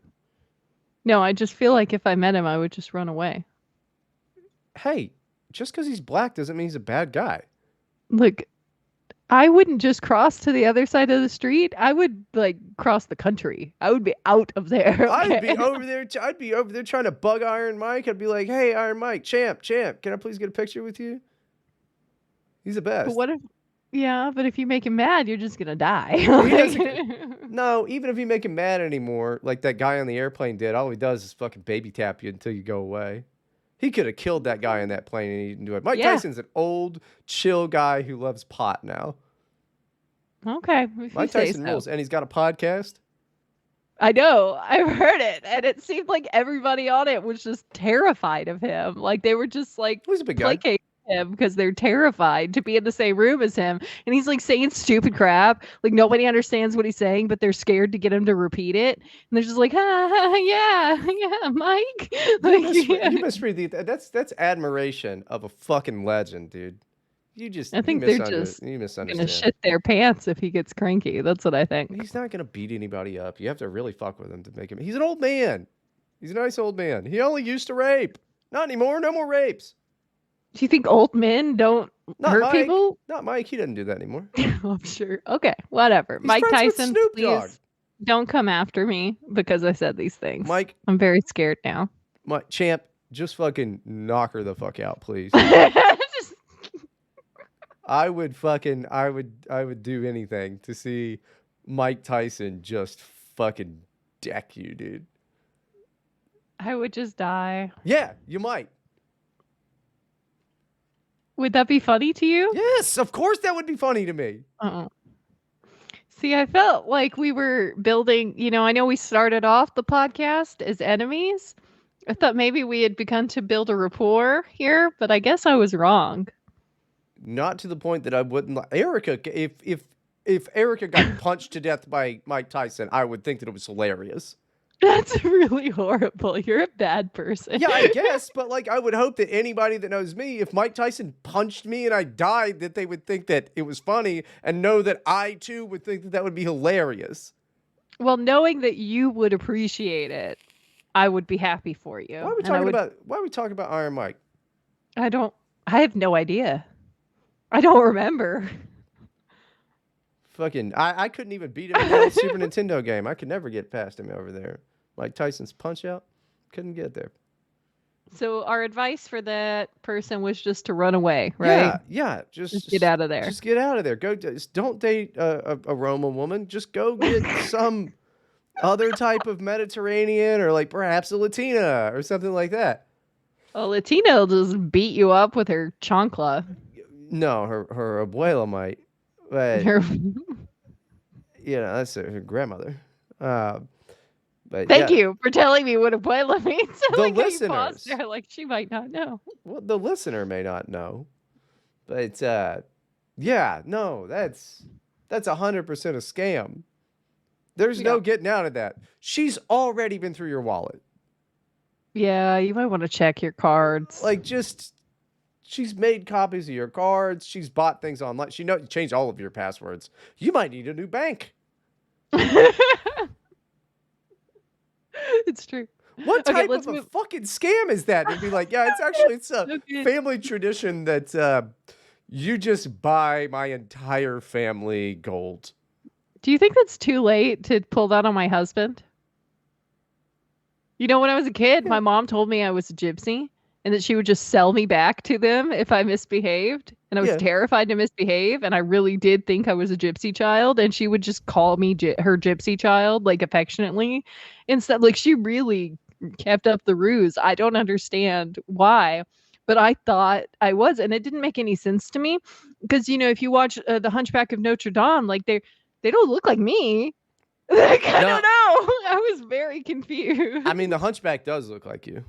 No, I just feel like if I met him, I would just run away. Hey, just because he's black doesn't mean he's a bad guy. Look, I wouldn't just cross to the other side of the street. I would like cross the country. I would be out of there. I'd be over there. I'd be over there trying to bug Iron Mike. I'd be like, "Hey, Iron Mike, champ, can I please get a picture with you?" He's the best. But what if? Yeah, but if you make him mad, you're just gonna die. No, even if you make him mad anymore, like that guy on the airplane did, all he does is fucking baby tap you until you go away. He could have killed that guy in that plane and he didn't do it. Mike Tyson's an old, chill guy who loves pot now. Okay, Mike Tyson rules, and he's got a podcast. I know, I've heard it, and it seemed like everybody on it was just terrified of him. Like they were just like He's a big guy. placating him because they're terrified to be in the same room as him, and he's like saying stupid crap. Like nobody understands what he's saying, but they're scared to get him to repeat it, and they're just like, yeah, Mike. Like, You misread that's admiration of a fucking legend, dude. I think they're just gonna shit their pants if he gets cranky. That's what I think. He's not gonna beat anybody up. You have to really fuck with him to make him. He's an old man. He's a nice old man. He only used to rape. Not anymore. No more rapes. Do you think old men don't hurt people? Not Mike. He doesn't do that anymore. I'm sure. Okay, whatever. He's Mike friends with Tyson, Snoop please Dogg. don't come after me because I said these things. Mike, I'm very scared now. champ, just fucking knock her the fuck out, please. I would do anything to see Mike Tyson just fucking deck you, dude. I would just die. Yeah, you might. Would that be funny to you? Yes, of course that would be funny to me. See, I felt like we were building, I know we started off the podcast as enemies. I thought maybe we had begun to build a rapport here, but I guess I was wrong. Not to the point that I wouldn't Erica, if Erica got punched to death by Mike Tyson, I would think that it was hilarious. That's really horrible. You're a bad person. Yeah, I guess, but like I would hope that anybody that knows me, if Mike Tyson punched me and I died, that they would think that it was funny and know that I too would think that that would be hilarious. Well, knowing that you would appreciate it, I would be happy for Why you. are we And I talking would about why are we talking about Iron Mike? I don't I have no idea. I don't remember. Fucking I couldn't even beat him in the old Super Nintendo game. I could never get past him over there. Mike Tyson's Punch Out. Couldn't get there. So our advice for that person was just to run away, Yeah, right? yeah. Just get out of there. Just get out of there. Just don't date a Roma woman. Just go get some other type of Mediterranean or like perhaps a Latina or something like that. A Latina will just beat you up with her chancla. No, her abuela might, but Her- that's her grandmother. But Thank yeah, you for telling me what abuela means. I The like how you paused listeners. there, like she might not know. well, the listener may not know, but yeah, no, that's 100% a scam. There's no Yeah. getting out of that. She's already been through your wallet. Yeah, you might want to check your cards. Like she's made copies of your cards. She's bought things online. She changed all of your passwords. You might need a new bank. It's true. What Okay, type let's of a move. fucking scam is that? It'd be like, yeah, it's a Okay. family tradition that you just buy my entire family gold. Do you think that's too late to pull that on my husband? You know, when I was a kid, Yeah. my mom told me I was a gypsy and that she would just sell me back to them if I misbehaved. And I was Yeah. terrified to misbehave. And I really did think I was a gypsy child. And she would just call me her gypsy child, like affectionately. Instead, like she really kept up the ruse. I don't understand why. But I thought I was. And it didn't make any sense to me. Because, you know, if you watch The Hunchback of Notre Dame, like they don't look like me. Like, I No. don't know. I was very confused. I mean, the Hunchback does look like you.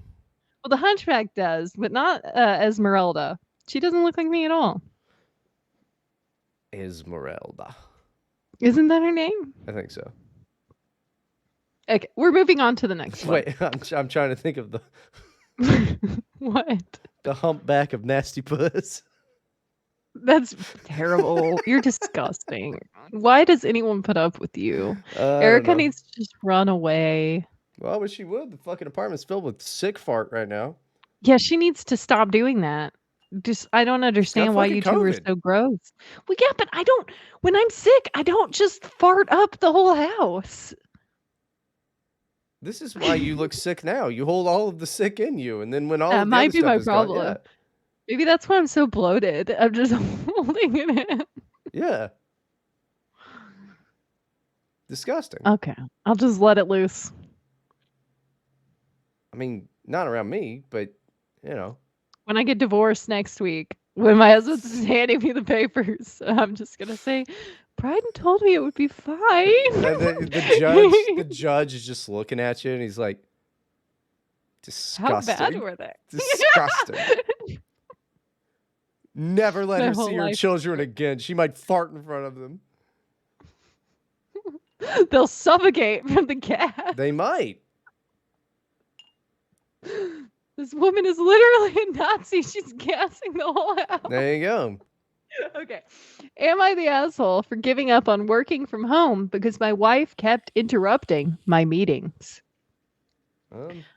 Well, the Hunchback does, but not Esmeralda. She doesn't look like me at all. Esmeralda. Isn't that her name? I think so. Okay, we're moving on to the next one. Wait, I'm trying to think of What? the humpback of Nasty Puss. That's terrible. You're disgusting. Why does anyone put up with you? I don't Erica know. needs to just run away. Well, I wish she would. The fucking apartment's filled with sick fart right now. Yeah, she needs to stop doing that. Just I don't understand why fucking you two are COVID. so gross. Well, yeah, but I don't. When I'm sick, I don't just fart up the whole house. This is why you look sick now. You hold all of the sick in you, and then when all That of the might other be stuff my is problem. gone, Maybe that's why I'm so bloated. I'm just holding it in. yeah. Disgusting. Okay, I'll just let it loose. I mean, not around me, but When I get divorced next week, when my husband's handing me the papers, I'm just gonna say, Bryden told me it would be fine. the judge is just looking at you, and he's like, How disgusting. bad were they? Disgusting. Never let My her whole see her life. children again. She might fart in front of them. They'll suffocate from the gas. They might. This woman is literally a Nazi. She's gassing the whole house. There you go. Okay. Am I the asshole for giving up on working from home because my wife kept interrupting my meetings?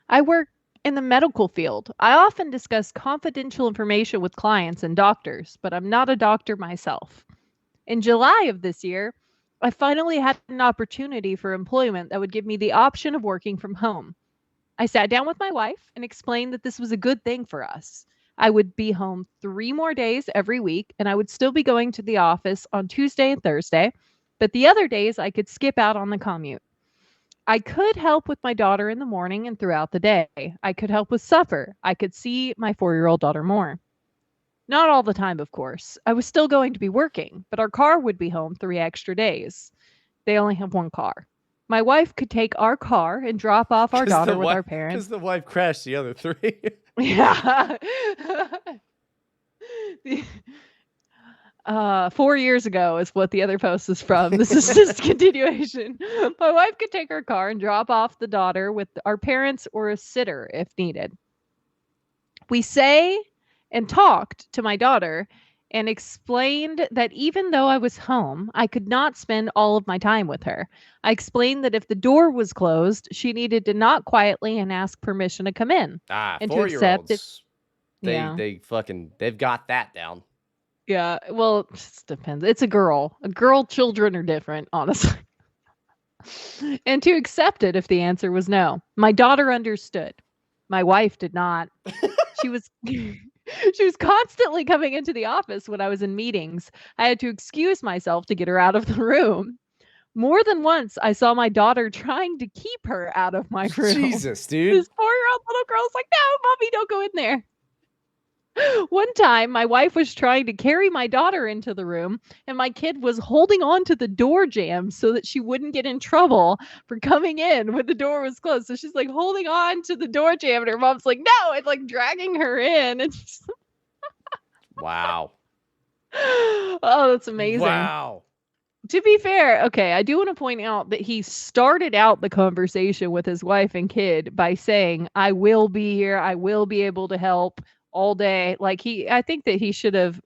I work in the medical field. I often discuss confidential information with clients and doctors, but I'm not a doctor myself. In July of this year, I finally had an opportunity for employment that would give me the option of working from home. I sat down with my wife and explained that this was a good thing for us. I would be home 3 more days every week, and I would still be going to the office on Tuesday and Thursday, but the other days I could skip out on the commute. I could help with my daughter in the morning and throughout the day. I could help with supper. I could see my 4-year-old daughter more. Not all the time, of course. I was still going to be working, but our car would be home 3 extra days. They only have 1 car. My wife could take our car and drop off our daughter with our parents. Because the wife crashed the other 3. Yeah. 4 years ago is what the other post is from. This is just continuation. My wife could take her car and drop off the daughter with our parents or a sitter if needed. We say and talked to my daughter and explained that even though I was home, I could not spend all of my time with her. I explained that if the door was closed, she needed to knock quietly and ask permission to come in and to accept it. 4-year-olds. Yeah. They've got that down. Yeah. Well, it just depends. It's a girl. Children are different, honestly. And to accept it if the answer was no. My daughter understood. My wife did not. She was she was constantly coming into the office when I was in meetings. I had to excuse myself to get her out of the room. More than once, I saw my daughter trying to keep her out of my room. Jesus, dude. This 4-year-old little girl's like, no, mommy, don't go in there. One time, my wife was trying to carry my daughter into the room, and my kid was holding on to the door jamb so that she wouldn't get in trouble for coming in when the door was closed. So she's like holding on to the door jamb, and her mom's like, no, it's like dragging her in. And Wow. oh, that's amazing. Wow. To be fair, okay, I do want to point out that he started out the conversation with his wife and kid by saying, I will be here. I will be able to help all day. Like I think that he should have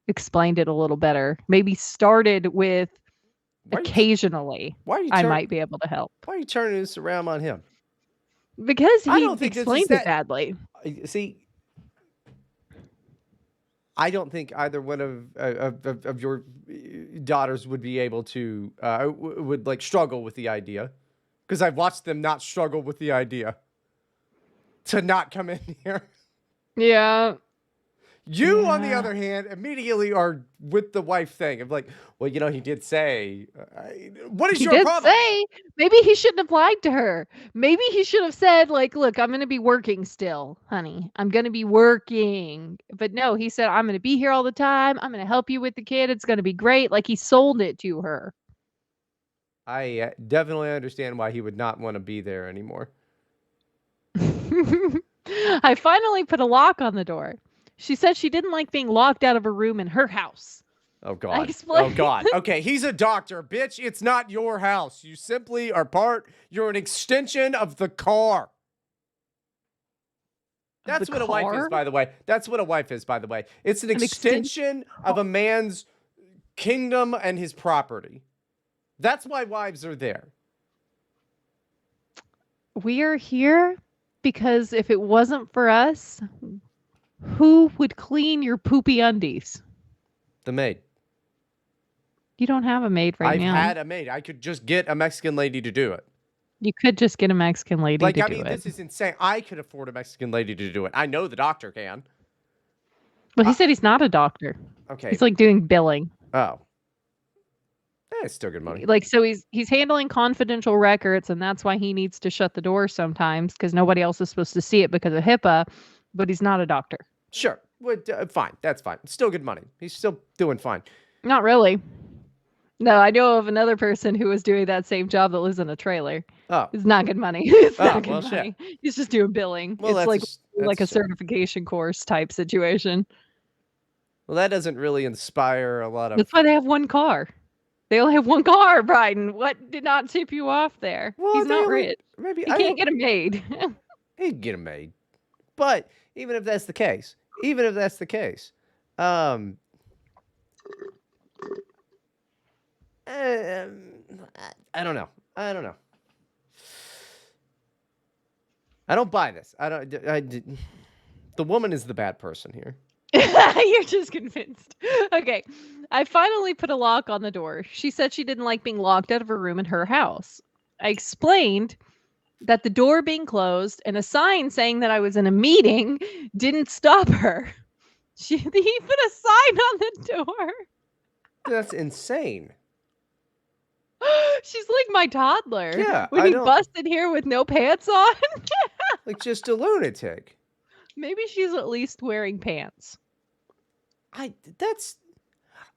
explained it a little better. Maybe started with occasionally. I might be able to help. Why are you turning this around on him? Because he explained it badly. See, I don't think either one of your daughters would be able to would like struggle with the idea, because I've watched them not struggle with the idea to not come in here. Yeah. You, on the other hand, immediately are with the wife thing of like, well, he did say, what is your problem? Say, maybe he shouldn't have lied to her. Maybe he should have said, like, look, I'm going to be working still, honey. I'm going to be working. But no, he said, I'm going to be here all the time. I'm going to help you with the kid. It's going to be great. Like, he sold it to her. I definitely understand why he would not want to be there anymore. I finally put a lock on the door. She said she didn't like being locked out of a room in her house. Oh, God. Oh, God. Okay, he's a doctor. Bitch, it's not your house. You simply are you're an extension of the car. That's what a wife is, by the way. That's what a wife is, by the way. It's an extension of a man's kingdom and his property. That's why wives are there. We are here because if it wasn't for us, who would clean your poopy undies? The maid. You don't have a maid right now. I've had a maid. I could just get a Mexican lady to do it. You could just get a Mexican lady to do it. This is insane. I could afford a Mexican lady to do it. I know the doctor can. Well, he said he's not a doctor. Okay. He's like doing billing. Oh. It's still good money. Like, so he's handling confidential records, and that's why he needs to shut the door sometimes, because nobody else is supposed to see it because of HIPAA, but he's not a doctor. Sure. Fine. That's fine. Still good money. He's still doing fine. Not really. No, I know of another person who was doing that same job that lives in a trailer. Oh. It's not good money. It's not good money. Shit. He's just doing billing. Well, it's like a certification course type situation. Well, that doesn't really inspire a lot of... That's why they have one car. They only have one car, Bryden. What did not tip you off there? Well, he's not rich. Maybe he can't get a maid. He can get a maid. But even if that's the case, I don't know. I don't buy this. The woman is the bad person here. You're just convinced. Okay. I finally put a lock on the door. She said she didn't like being locked out of her room in her house. I explained that the door being closed and a sign saying that I was in a meeting didn't stop her. He put a sign on the door. That's insane. She's like my toddler. Yeah. When he busted here with no pants on. Like just a lunatic. Maybe she's at least wearing pants.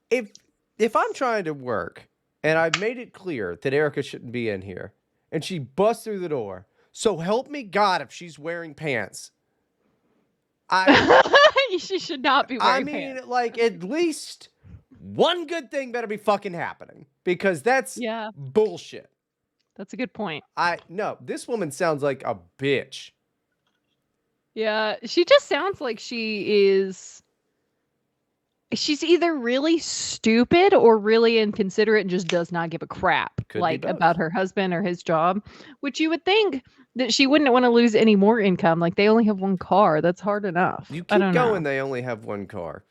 If I'm trying to work and I've made it clear that Erica shouldn't be in here and she busts through the door, so help me God if she's wearing pants. She should not be I wearing mean, pants. like, at least one good thing better be fucking happening because that's Yeah, bullshit. that's a good point. No, this woman sounds like a bitch. Yeah, she just sounds like she's either really stupid or really inconsiderate and just does not give a crap Could be like both. about her husband or his job, which you would think that she wouldn't want to lose any more income. Like they only have one car. That's hard enough. You I keep don't going, know. they only have one car.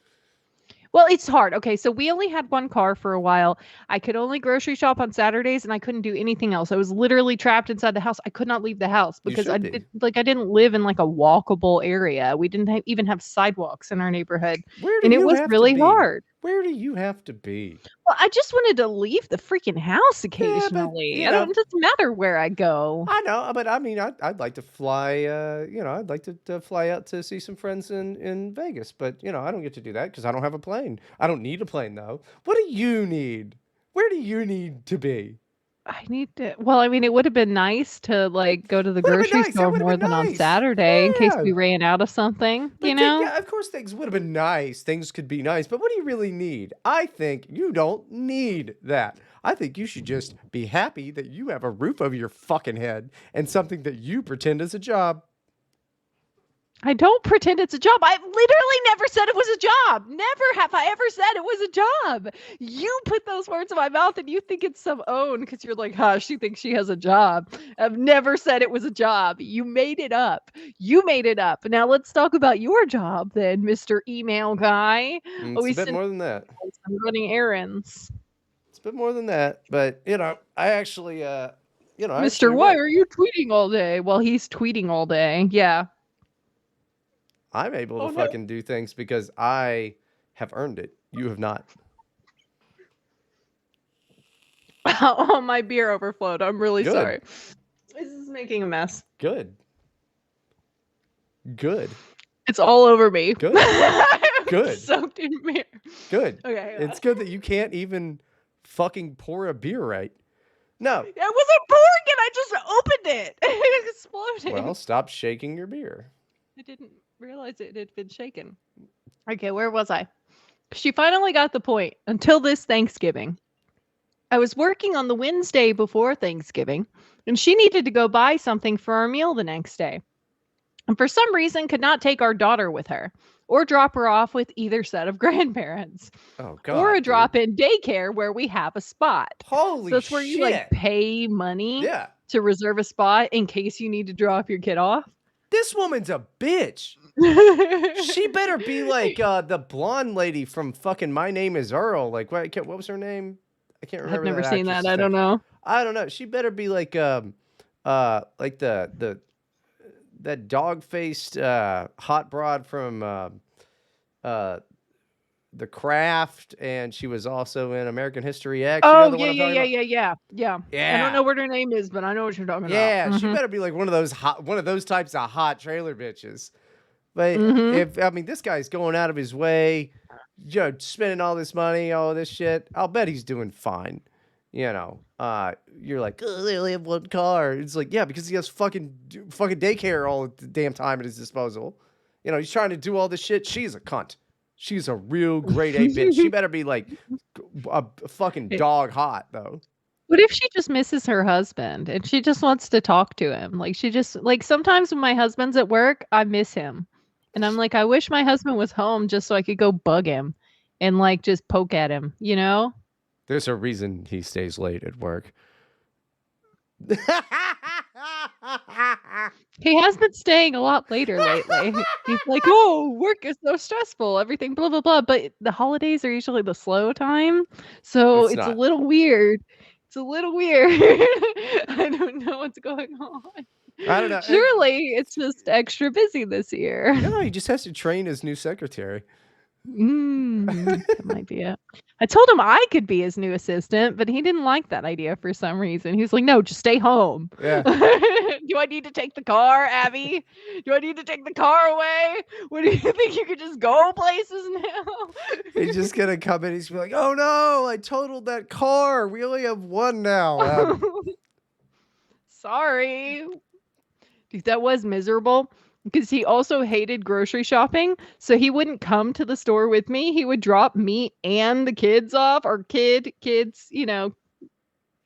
Well, it's hard. Okay, so we only had one car for a while. I could only grocery shop on Saturdays and I couldn't do anything else. I was literally trapped inside the house. I could not leave the house You because should be. I didn't live in like a walkable area. We didn't even have sidewalks in our neighborhood, Where do and it you was have to really be? hard. Where do you have to be? Well, I just wanted to leave the freaking house Yeah, but, occasionally. I don't. It doesn't matter where I go. I know, but I mean, I'd like to fly, I'd like to fly out to see some friends in Vegas, but, I don't get to do that because I don't have a plane. I don't need a plane, though. What do you need? Where do you need to be? I need to. Well, I mean, it would have been nice to like go to the Would have been grocery nice. That store would have more been than on nice. Saturday in case Yeah. we ran out of something. But You know. yeah, of course things would have been nice. Things could be nice, but what do you really need? I think you don't need that. I think you should just be happy that you have a roof over your fucking head and something that you pretend is a job. I don't pretend it's a job. I literally never said it was a job. Never have I ever said it was a job. You put those words in my mouth and you think it's some own because you're like, huh, she thinks she has a job. I've never said it was a job. You made it up. You made it up. Now let's talk about your job then, Mr. Email Guy. It's a Always bit more than that. running errands. It's a bit more than that, but I actually, Mr. Why are you tweeting all day? Well, he's tweeting all day. Yeah. I'm able to Oh, no. fucking do things because I have earned it. You have not. Oh, my beer overflowed. I'm really Good. sorry. This is making a mess. Good. Good. It's all over me. Good. I'm Good. soaked in beer. Good. Okay. It's good that you can't even fucking pour a beer right. No. I wasn't pouring it. I just opened it. It exploded. Well, stop shaking your beer. I didn't realize it had been shaken. Okay, where was I? She finally got the point. Until this Thanksgiving, I was working on the Wednesday before Thanksgiving, and she needed to go buy something for our meal the next day. And for some reason could not take our daughter with her or drop her off with either set of grandparents Oh god. or a dude. drop-in daycare where we have a spot. Holy So that's where you like shit. pay money Yeah. to reserve a spot in case you need to drop your kid off. This woman's a bitch. She better be like the blonde lady from fucking My Name Is Earl. Like what was her name? I can't remember. I've never that seen that. actress's I don't name. know. I don't know. She better be like the that dog-faced hot broad from The Craft, and she was also in American History X. You know Oh, the one I'm talking about? yeah. I Yeah. don't know what her name is, but I know what you're talking Yeah, about. she Mhm. better be like one of those types of hot trailer bitches. But Mhm. this guy's going out of his way, spending all this money, all this shit, I'll bet he's doing fine. You're like, oh, they only have one car. It's like, yeah, because he has fucking daycare all the damn time at his disposal. He's trying to do all this shit. She's a cunt. She's a real grade A bitch. She better be like a fucking dog hot though. What if she just misses her husband and she just wants to talk to him? Like she just like sometimes when my husband's at work, I miss him. And I'm like, I wish my husband was home just so I could go bug him and like just poke at him, you know? There's a reason he stays late at work. He has been staying a lot later lately. He's like, oh, work is so stressful, everything, blah, blah, blah. But the holidays are usually the slow time. So It's it's a not. little weird. It's a little weird. I don't know what's going on. I don't know. Surely it's just extra busy this year. No, he just has to train his new secretary. That might be it. I told him I could be his new assistant, but he didn't like that idea for some reason. He was like, no, just stay home. Yeah. Do I need to take the car, Abby? Do I need to take the car away? What do you think? You could just go places now? He's just gonna come in. He's like, "Oh no, I totaled that car. We only have one now." Sorry. Dude, that was miserable. because he also hated grocery shopping. So he wouldn't come to the store with me. He would drop me and the kids off, or kids,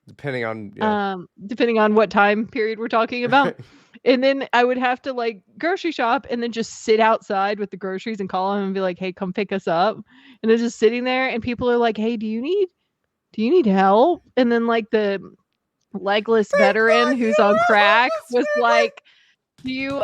Depending on depending on what time period we're talking about. And then I would have to like grocery shop and then just sit outside with the groceries and call him and be like, "Hey, come pick us up." And they're just sitting there and people are like, "Hey, do you need help?" And then like the legless veteran who's on crack was like, do you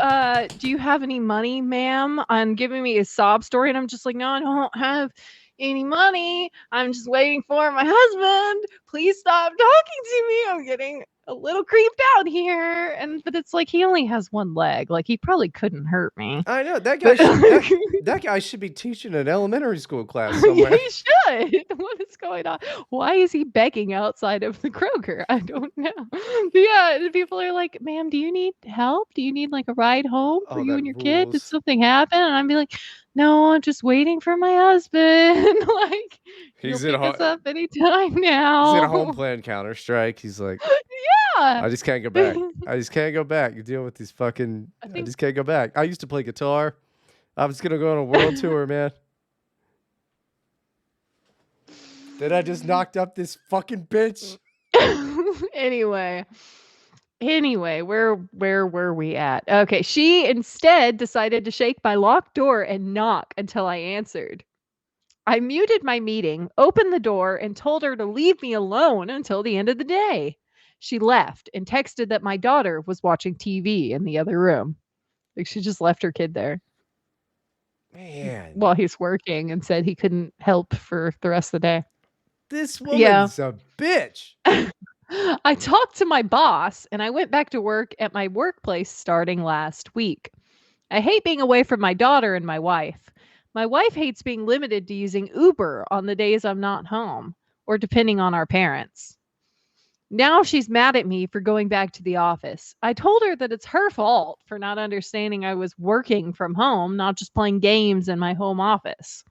have any money, ma'am?" And giving me a sob story. And I'm just like, "No, I don't have any money. I'm just waiting for my husband. Please stop talking to me. I'm getting a little creeped out here." But it's like he only has one leg. Like he probably couldn't hurt me. I know that guy. But That guy should be teaching an elementary school class somewhere. he should. What is going on? Why is he begging outside of the Kroger? I don't know. But yeah, the people are like, "Ma'am, do you need help? Do you need like a ride home for Oh, you that and your kid? Did rules. something happen?" And I'd be like, "No, I'm just waiting for my husband. Like, he'll He's in pick us a up anytime he's now." in a home plan Counter Strike. He's like, Yeah. I just can't go back. I just can't go back. You deal with these fucking. I I think just can't go back. I used to play guitar. I was gonna go on a world tour, man. Then I just knocked up this fucking bitch. anyway. Where were we at? Okay, she instead decided to shake my locked door and knock until I answered. I muted my meeting, opened the door, and told her to leave me alone until the end of the day. She left and texted that my daughter was watching TV in the other room. Like she just left her kid there Man, while he's working and said he couldn't help for the rest of the day. this Yeah. woman's a bitch. I talked to my boss and I went back to work at my workplace starting last week. I hate being away from my daughter and my wife. My wife hates being limited to using Uber on the days I'm not home or depending on our parents. Now she's mad at me for going back to the office. I told her that it's her fault for not understanding I was working from home, not just playing games in my home office.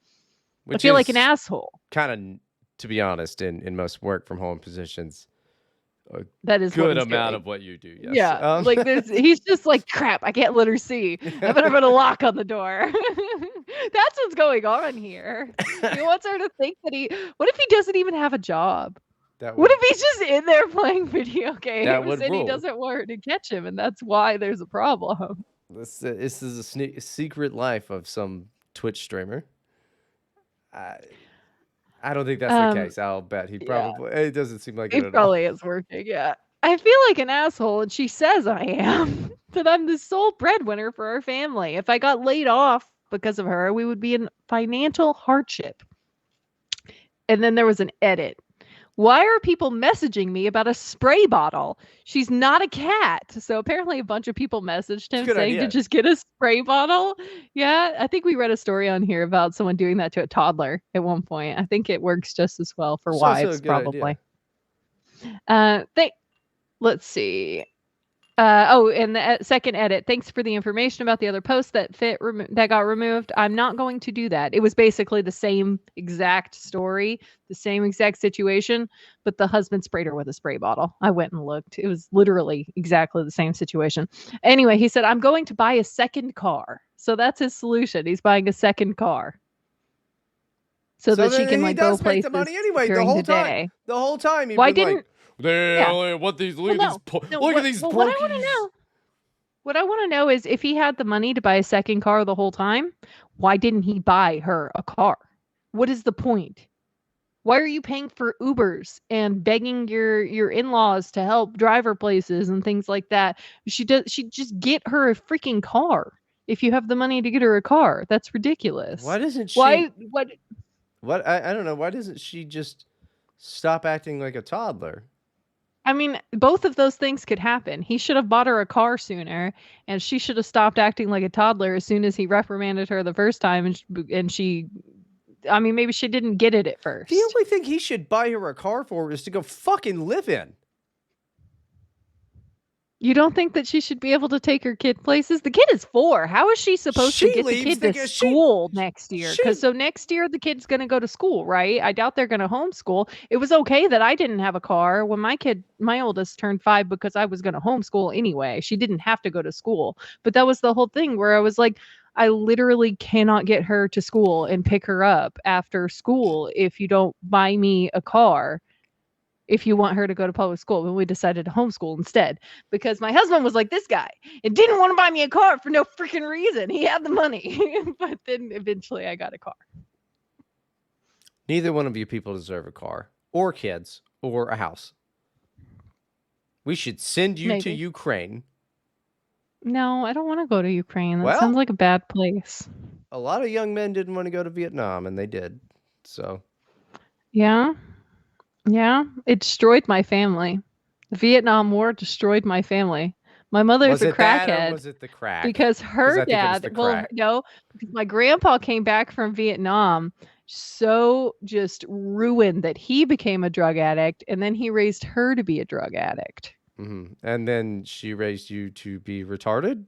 Which I feel like is an asshole. kind of, to be honest, in most work from home positions, a That is what good he's amount doing. of what you do. Yes. Yeah, like he's just like, "Crap, I can't let her see. I better put a lock on the door." That's what's going on here. He wants her to think that what if he doesn't even have a job? that What would if he's just in there playing video games would and he rule. doesn't want her to catch him, and that's why there's a problem? This is a secret life of some Twitch streamer. I don't think that's the case. I'll bet he Yeah, probably. It doesn't seem like it it at all. probably is working. Yeah, I feel like an asshole, and she says I am. That I'm the sole breadwinner for our family. If I got laid off because of her, we would be in financial hardship. And then there was an edit. Why are people messaging me about a spray bottle? She's not a cat. So apparently a bunch of people messaged him Good saying idea. to just get a spray bottle. Yeah, I think we read a story on here about someone doing that to a toddler at one point. I think it works just as well for It's also a wives, good probably. idea. Let's see. And the second edit. Thanks for the information about the other post that that got removed. I'm not going to do that. It was basically the same exact story, the same exact situation, but the husband sprayed her with a spray bottle. I went and looked. It was literally exactly the same situation. Anyway, he said, "I'm going to buy a second car." So that's his solution. He's buying a second car. So that she then can he like go does make the places money anyway. during The whole the time. day. The whole time. He'd Why been didn't like, what these? Look Well, at these. no, Look at these. what I want to know. What I want to know is if he had the money to buy a second car the whole time, why didn't he buy her a car? What is the point? Why are you paying for Ubers and begging your in-laws to help drive her places and things like that? She'd just get her a freaking car if you have the money to get her a car. That's ridiculous. Why doesn't she? What I don't know. Why doesn't she just stop acting like a toddler? I mean, both of those things could happen. He should have bought her a car sooner, and she should have stopped acting like a toddler as soon as he reprimanded her the first time. And she, I mean, maybe she didn't get it at first. The only thing he should buy her a car for is to go fucking live in. You don't think that she should be able to take her kid places? The kid is 4. How is she supposed to She get the leaves kid the to she school next year? she Because so next year the kid's going to go to school, right? I doubt they're going to homeschool. It was okay that I didn't have a car when my oldest turned 5 because I was going to homeschool anyway. She didn't have to go to school. But that was the whole thing where I was like, I literally cannot get her to school and pick her up after school if you don't buy me a car if you want her to go to public school. But we decided to homeschool instead because my husband was like this guy and didn't want to buy me a car for no freaking reason. He had the money. But then eventually I got a car. Neither one of you people deserve a car or kids or a house. We should send you to Maybe. Ukraine. No, I don't want to go to Ukraine. That Well- sounds like a bad place. A lot of young men didn't want to go to Vietnam, and they did. So Yeah. Yeah. It destroyed my family. The Vietnam War destroyed my family. My mother's was a it that or crackhead. was it the crack? Because I her think it was dad, the well, crack. no, because my grandpa came back from Vietnam so just ruined that he became a drug addict, and then he raised her to be a drug addict. Mhm. And then she raised you to be retarded?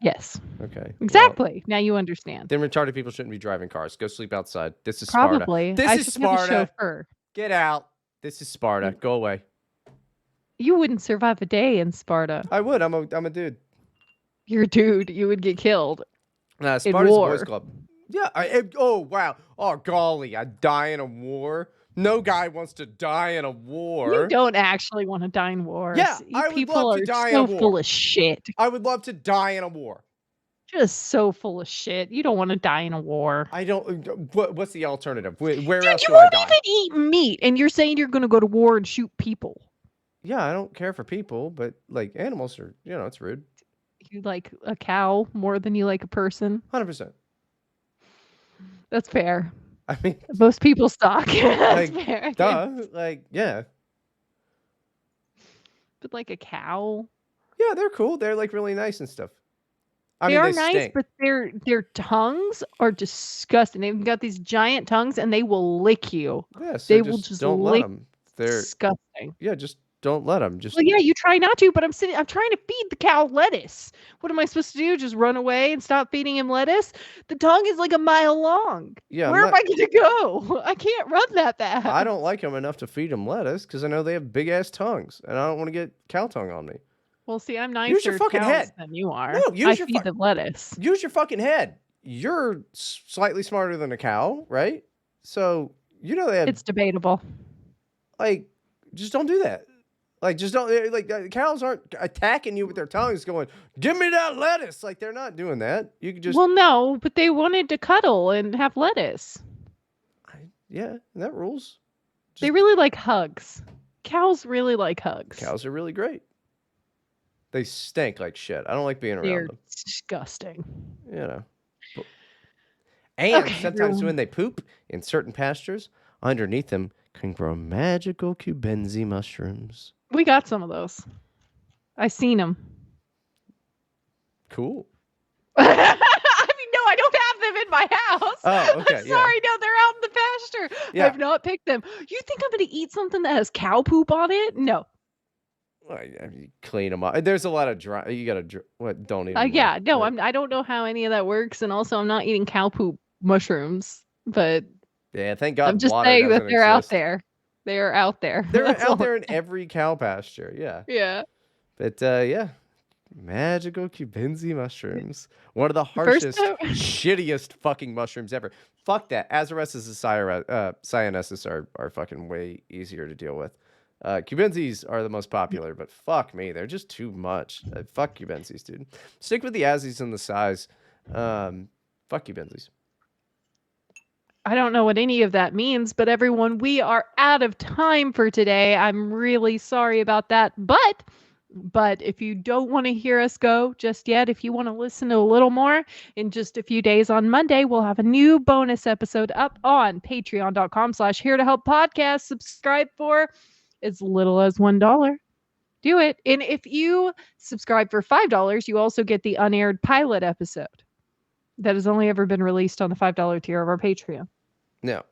Yes, Okay. Well, exactly. Now you understand. then retarded people shouldn't be driving cars. Go sleep outside. This is Sparta. Probably. This I is should have a Sparta. chauffeur. Get out. This is Sparta. Go away. You wouldn't survive a day in Sparta. I would. I'm a dude. You're a dude. You would get killed. Sparta's a boys war. club. Yeah. Oh, wow. Oh, golly. I'd die in a war. No guy wants to die in a war. You don't actually want to die in wars. Yeah, You I would people love to are die in so a war. full of shit. I would love to die in a war. Just so full of shit. You don't want to die in a war. I don't. What's the alternative? Where Dude, else you do I won't die? even eat meat, and you're saying you're going to go to war and shoot people. Yeah, I don't care for people, but like animals are, it's rude. You like a cow more than you like a person. 100%. That's fair. I mean, Most people stalk. That's Like, fair. duh. Like, yeah. But like a cow, Yeah, they're cool. They're like really nice and stuff. I they mean, are they nice, stink. but their tongues are disgusting. They've got these giant tongues, and they will lick you. Yeah, so they will just don't let lick. them. They're Disgusting. yeah, just don't let them. Just Well, yeah, you try not to, but I'm trying to feed the cow lettuce. What am I supposed to do? Just run away and stop feeding him lettuce? The tongue is like a mile long. yeah. Where am I going to go? I can't run that fast. I don't like them enough to feed them lettuce because I know they have big ass tongues, and I don't want to get cow tongue on me. Well, see, I'm Use your nicer fucking cows head. than you are. No, use I your feed them lettuce. Use your fucking head. You're slightly smarter than a cow, right? So they have It's debatable. like just don't do that. Like just don't like cows aren't attacking you with their tongues, going, "Give me that lettuce." Like they're not doing that. You can just Well, no, but they wanted to cuddle and have lettuce. yeah, that rules. They really like hugs. Cows really like hugs. Cows are really great. They stink like shit. I don't like being around They're them. disgusting. But- And Okay, sometimes everyone. when they poop in certain pastures, underneath them can grow magical cubensi mushrooms. We got some of those. I seen them. Cool. I mean, no, I don't have them in my house. Oh, okay, I'm yeah. sorry, no, they're out in the pasture. Yeah. I've not picked them. You think I'm going to eat something that has cow poop on it? No. You clean them up. There's a lot of dry. You gotta what? Don't eat. 'em Yeah, raw, no, right? I don't know how any of that works, and also I'm not eating cow poop mushrooms. But Yeah, thank God. I'm just water saying that doesn't they're out exist. there. They are out there. They're That's all. out there in every cow pasture. Yeah, Yeah. but yeah, magical cubensi mushrooms. One of the First harshest, time- shittiest fucking mushrooms ever. Fuck that. Azaresses and cyanesis are fucking way easier to deal with. Cubensis are the most popular, but fuck me, they're just too much. Fuck Cubensis, dude. Stick with the Azzies and the size. Fuck Cubensis. I don't know what any of that means, but everyone, we are out of time for today. I'm really sorry about that. But if you don't want to hear us go just yet, if you want to listen to a little more, in just a few days on Monday, we'll have a new bonus episode up on patreon.com/here to help podcast. Subscribe for as little as $1. Do it. And if you subscribe for $5, you also get the unaired pilot episode that has only ever been released on the $5 tier of our Patreon. No.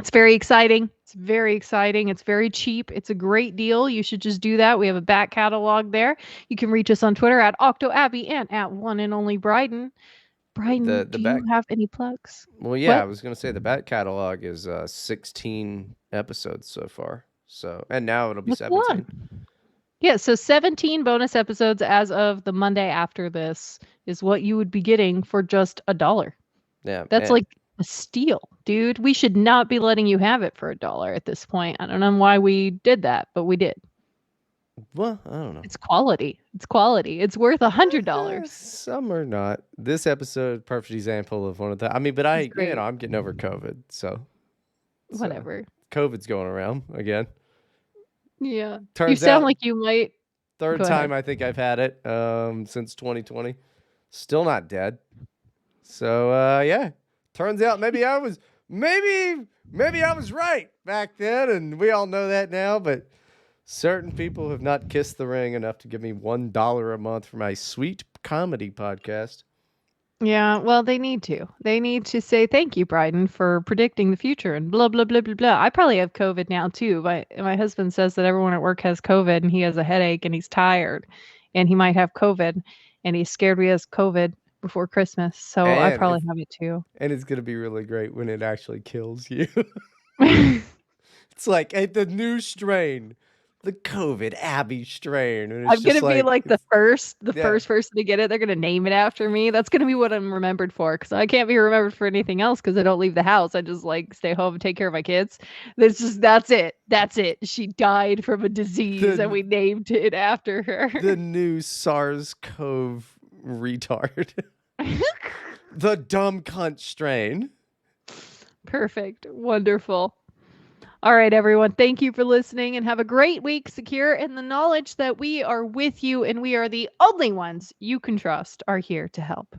It's very exciting. It's very exciting. It's very cheap. It's a great deal. You should just do that. We have a back catalog there. You can reach us on Twitter at OctoAbbey and at one and only Bryden. Bryden, The do you back. have any plugs? Well, yeah, I What? was gonna say the back catalog is 16 episodes so far. So, and now it'll be What's one? 17. Yeah, so 17 bonus episodes as of the Monday after this is what you would be getting for just $1. Yeah, That's like a steal, dude. We should not be letting you have it for $1 at this point. I don't know why we did that, but we did. well, I don't know. It's quality. It's quality. It's worth $100. Some are not. This episode, perfect example of one of the. I mean, but It's great. I'm getting over COVID, so Whatever. COVID's going around again. Yeah. You Turns sound out, like you might. third Go time ahead. I think I've had it since 2020. Still not dead. So yeah. Turns out maybe I was right back then, and we all know that now. But certain people have not kissed the ring enough to give me $1 a month for my sweet comedy podcast. Yeah, well, they need to. They need to say thank you, Bryden, for predicting the future and blah blah blah blah blah. I probably have COVID now too. My husband says that everyone at work has COVID and he has a headache and he's tired and he might have COVID and he's scared we has COVID before Christmas. So I And probably have it too. and it's gonna be really great when it actually kills you. It's like the new strain, the COVID Abby strain, and it's I'm just gonna be like the first yeah. person to get it. They're gonna name it after me. That's gonna be what I'm remembered for, because I can't be remembered for anything else because I don't leave the house. I just like stay home and take care of my kids. That's it. That's it. She died from a disease and we named it after her. the new SARS-CoV retard, the dumb cunt strain. Perfect. Wonderful. All right, everyone. Thank you for listening and have a great week, secure in the knowledge that we are with you and we are the only ones you can trust are here to help.